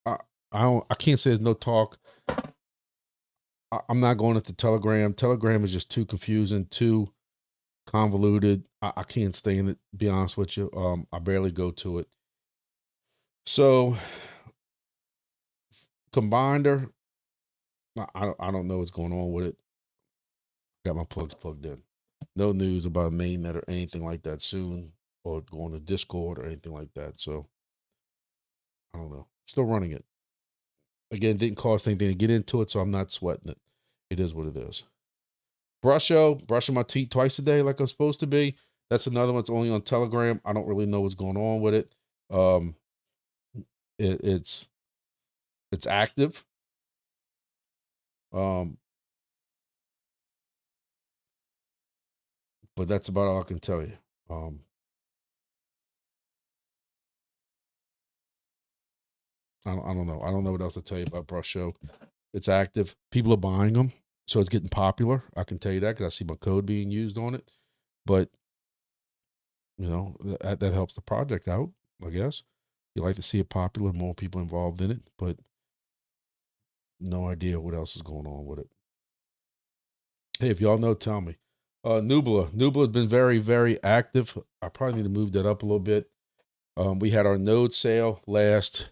I can't say there's no talk. I'm not going into Telegram. Telegram is just too confusing, too convoluted. I can't stay in it, be honest with you. I barely go to it. So Combinder, I don't know what's going on with it. Got my plugs plugged in. No news about mainnet or anything like that soon, or going to Discord or anything like that. So I don't know. Still running it. Again, didn't cost anything to get into it, so I'm not sweating it. It is what it is. BrushO, brushing my teeth twice a day like I'm supposed to be. That's another one that's only on Telegram. I don't really know what's going on with it. It's active. But that's about all I can tell you. I don't know. I don't know what else to tell you about BrushO. It's active. People are buying them, so it's getting popular. I can tell you that because I see my code being used on it. But you know, that helps the project out, I guess. You like to see it popular, more people involved in it, but no idea what else is going on with it. Hey, if y'all know, tell me. NUBILA. NUBILA has been very, very active. I probably need to move that up a little bit. We had our node sale last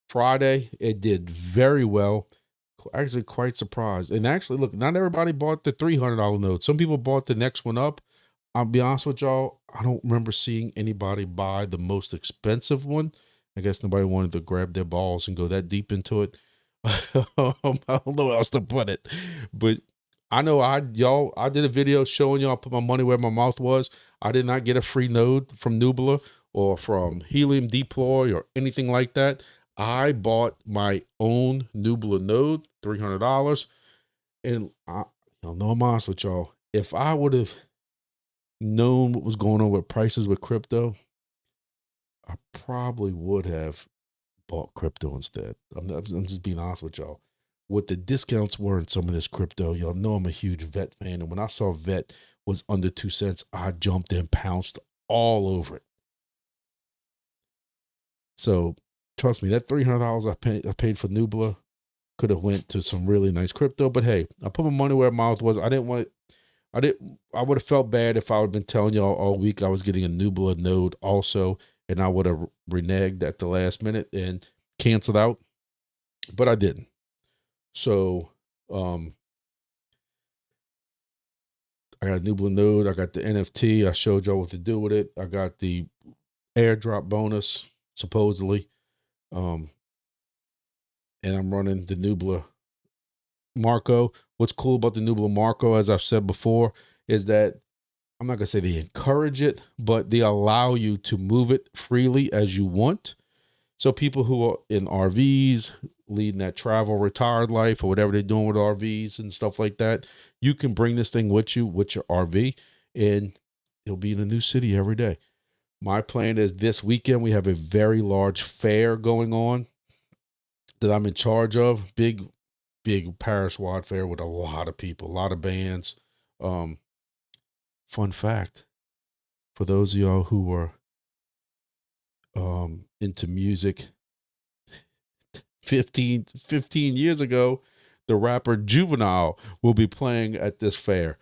Friday. It did very well. Actually, quite surprised. And actually, look, not everybody bought the $300 node. Some people bought the next one up. I'll be honest with y'all, I don't remember seeing anybody buy the most expensive one. I guess nobody wanted to grab their balls and go that deep into it. I don't know how else to put it, but I know I did a video showing y'all, put my money where my mouth was. I did not get a free node from NUBILA or from Helium Deploy or anything like that. I bought my own NUBILA node, $300, and y'all know I'm honest with y'all. If I would have known what was going on with prices with crypto, I probably would have bought crypto instead. I'm just being honest with y'all. What the discounts were in some of this crypto, y'all know I'm a huge VET fan. And when I saw VET was under 2 cents, I jumped and pounced all over it. So trust me, that $300 I paid for NUBILA could have went to some really nice crypto. But hey, I put my money where my mouth was. I would have felt bad if I would have been telling y'all all week I was getting a NUBILA node also, and I would have reneged at the last minute and canceled out, but I didn't. So I got a NUBILA node. I got the NFT. I showed y'all what to do with it. I got the airdrop bonus, supposedly. And I'm running the NUBILA Marco. What's cool about the NUBILA Marco, as I've said before, is that I'm not going to say they encourage it, but they allow you to move it freely as you want. So people who are in RVs, leading that travel retired life or whatever they're doing with RVs and stuff like that, you can bring this thing with you with your RV, and it'll be in a new city every day. My plan is this weekend we have a very large fair going on that I'm in charge of. Big Paris-wide fair with a lot of people, a lot of bands. Fun fact, for those of y'all who are into music, 15 years ago, the rapper Juvenile will be playing at this fair.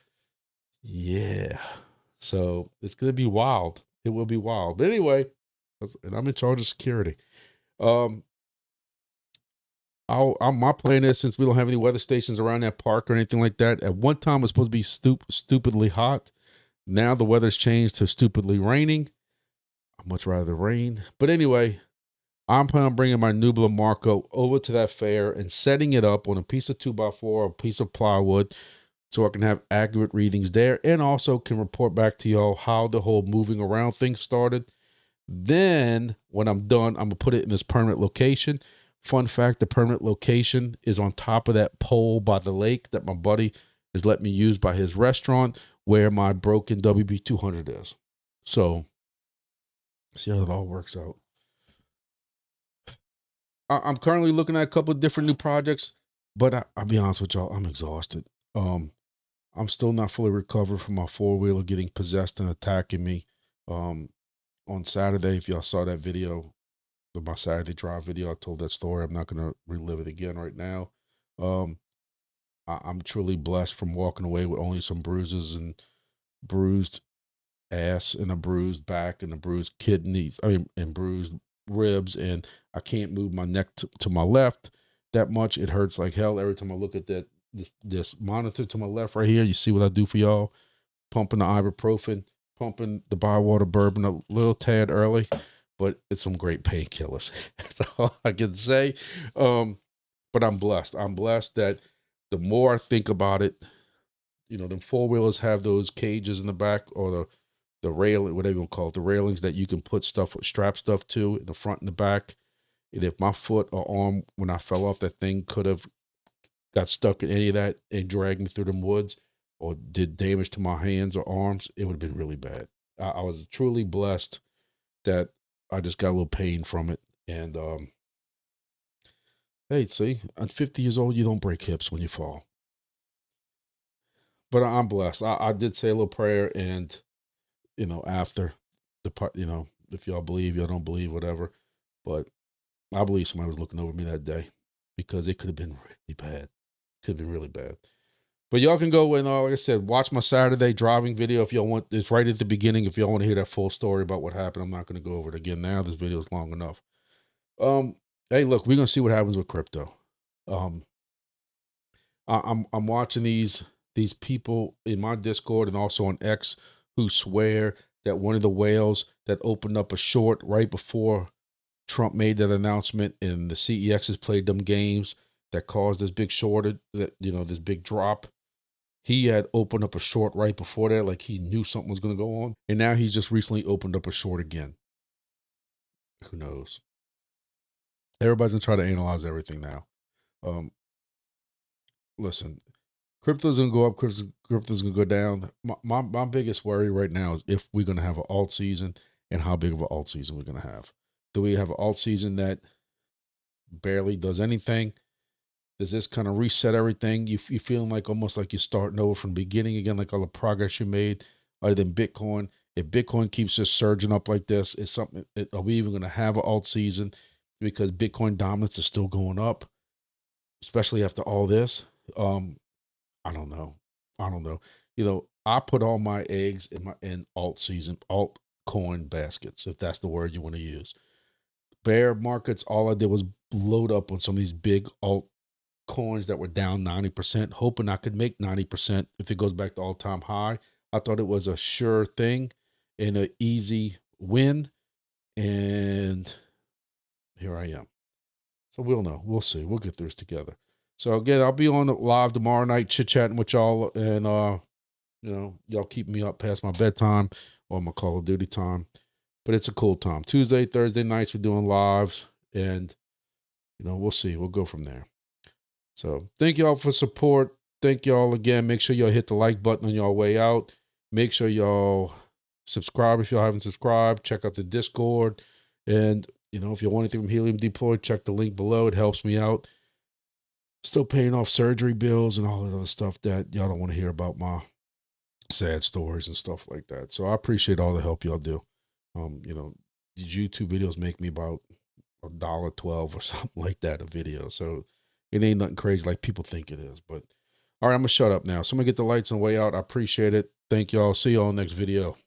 Yeah. So it's going to be wild. It will be wild. But anyway, and I'm in charge of security. My plan is, since we don't have any weather stations around that park or anything like that, at one time it was supposed to be stupidly hot. Now the weather's changed to stupidly raining. I'd much rather the rain. But anyway, I'm planning on bringing my NUBILA Marco over to that fair and setting it up on a piece of 2x4, a piece of plywood, so I can have accurate readings there, and also can report back to y'all how the whole moving around thing started. Then when I'm done, I'm gonna put it in this permanent location. Fun fact, the permanent location is on top of that pole by the lake that my buddy has let me use by his restaurant, where my broken WB200 is. So see how it all works out. I'm currently looking at a couple of different new projects, but I'll be honest with y'all, I'm exhausted. I'm still not fully recovered from my four-wheeler getting possessed and attacking me. On Saturday, if y'all saw that video, my Saturday drive video, I told that story. I'm not going to relive it again right now. I'm truly blessed from walking away with only some bruises and bruised ass and a bruised back and a bruised kidneys, and bruised ribs, and I can't move my neck to my left that much. It hurts like hell every time I look at this monitor to my left right here. You see what I do for y'all? Pumping the ibuprofen, pumping the Bywater bourbon a little tad early, but it's some great painkillers. That's all I can say. But I'm blessed. I'm blessed that the more I think about it, you know, them four-wheelers have those cages in the back, or the railing, whatever you want to call it, the railings that you can put stuff, strap stuff to in the front and the back. And if my foot or arm, when I fell off that thing, could have got stuck in any of that and dragged me through them woods or did damage to my hands or arms, it would have been really bad. I was truly blessed that I just got a little pain from it. And hey, see, at 50 years old, you don't break hips when you fall. But I'm blessed. I did say a little prayer, and, you know, after the part, you know, if y'all believe, y'all don't believe, whatever. But I believe somebody was looking over me that day, because it could have been really bad. Could have been really bad. But y'all can go and, like I said, watch my Saturday driving video if y'all want. It's right at the beginning if y'all want to hear that full story about what happened. I'm not going to go over it again now. This video is long enough. Hey, look, we're going to see what happens with crypto. I'm watching these people in my Discord and also on X who swear that one of the whales that opened up a short right before Trump made that announcement, and the CEX has played them games that caused this big shortage, that, you know, this big drop. He had opened up a short right before that, like he knew something was going to go on. And now he's just recently opened up a short again. Who knows? Everybody's going to try to analyze everything now. Listen, crypto's going to go up, crypto's going to go down. My biggest worry right now is if we're going to have an alt season, and how big of an alt season we're going to have. Do we have an alt season that barely does anything? Does this kind of reset everything? You feeling like almost like you're starting over from the beginning again, like all the progress you made, other than Bitcoin? If Bitcoin keeps just surging up like this, is something, are we even going to have an alt season? Because Bitcoin dominance is still going up, especially after all this. I don't know. You know, I put all my eggs in alt season, altcoin baskets, if that's the word you want to use. Bear markets, all I did was load up on some of these big alt coins that were down 90%, hoping I could make 90% if it goes back to all-time high. I thought it was a sure thing and an easy win, and here I am. So we'll know. We'll see. We'll get through this together. So again, I'll be on the live tomorrow night, chit-chatting with y'all, and you know, y'all keep me up past my bedtime or my Call of Duty time. But it's a cool time. Tuesday, Thursday nights, we're doing lives, and, you know, we'll see. We'll go from there. So thank y'all for support. Thank y'all again. Make sure y'all hit the like button on y'all way out. Make sure y'all subscribe if y'all haven't subscribed. Check out the Discord. And, you know, if you want anything from Helium Deployed, check the link below. It helps me out. Still paying off surgery bills and all that other stuff that y'all don't want to hear about, my sad stories and stuff like that. So I appreciate all the help y'all do. You know, these YouTube videos make me about $1.12 or something like that a video. So it ain't nothing crazy like people think it is. But all right, I'm gonna shut up now. So I'm gonna get the lights on the way out. I appreciate it. Thank y'all. See y'all next video.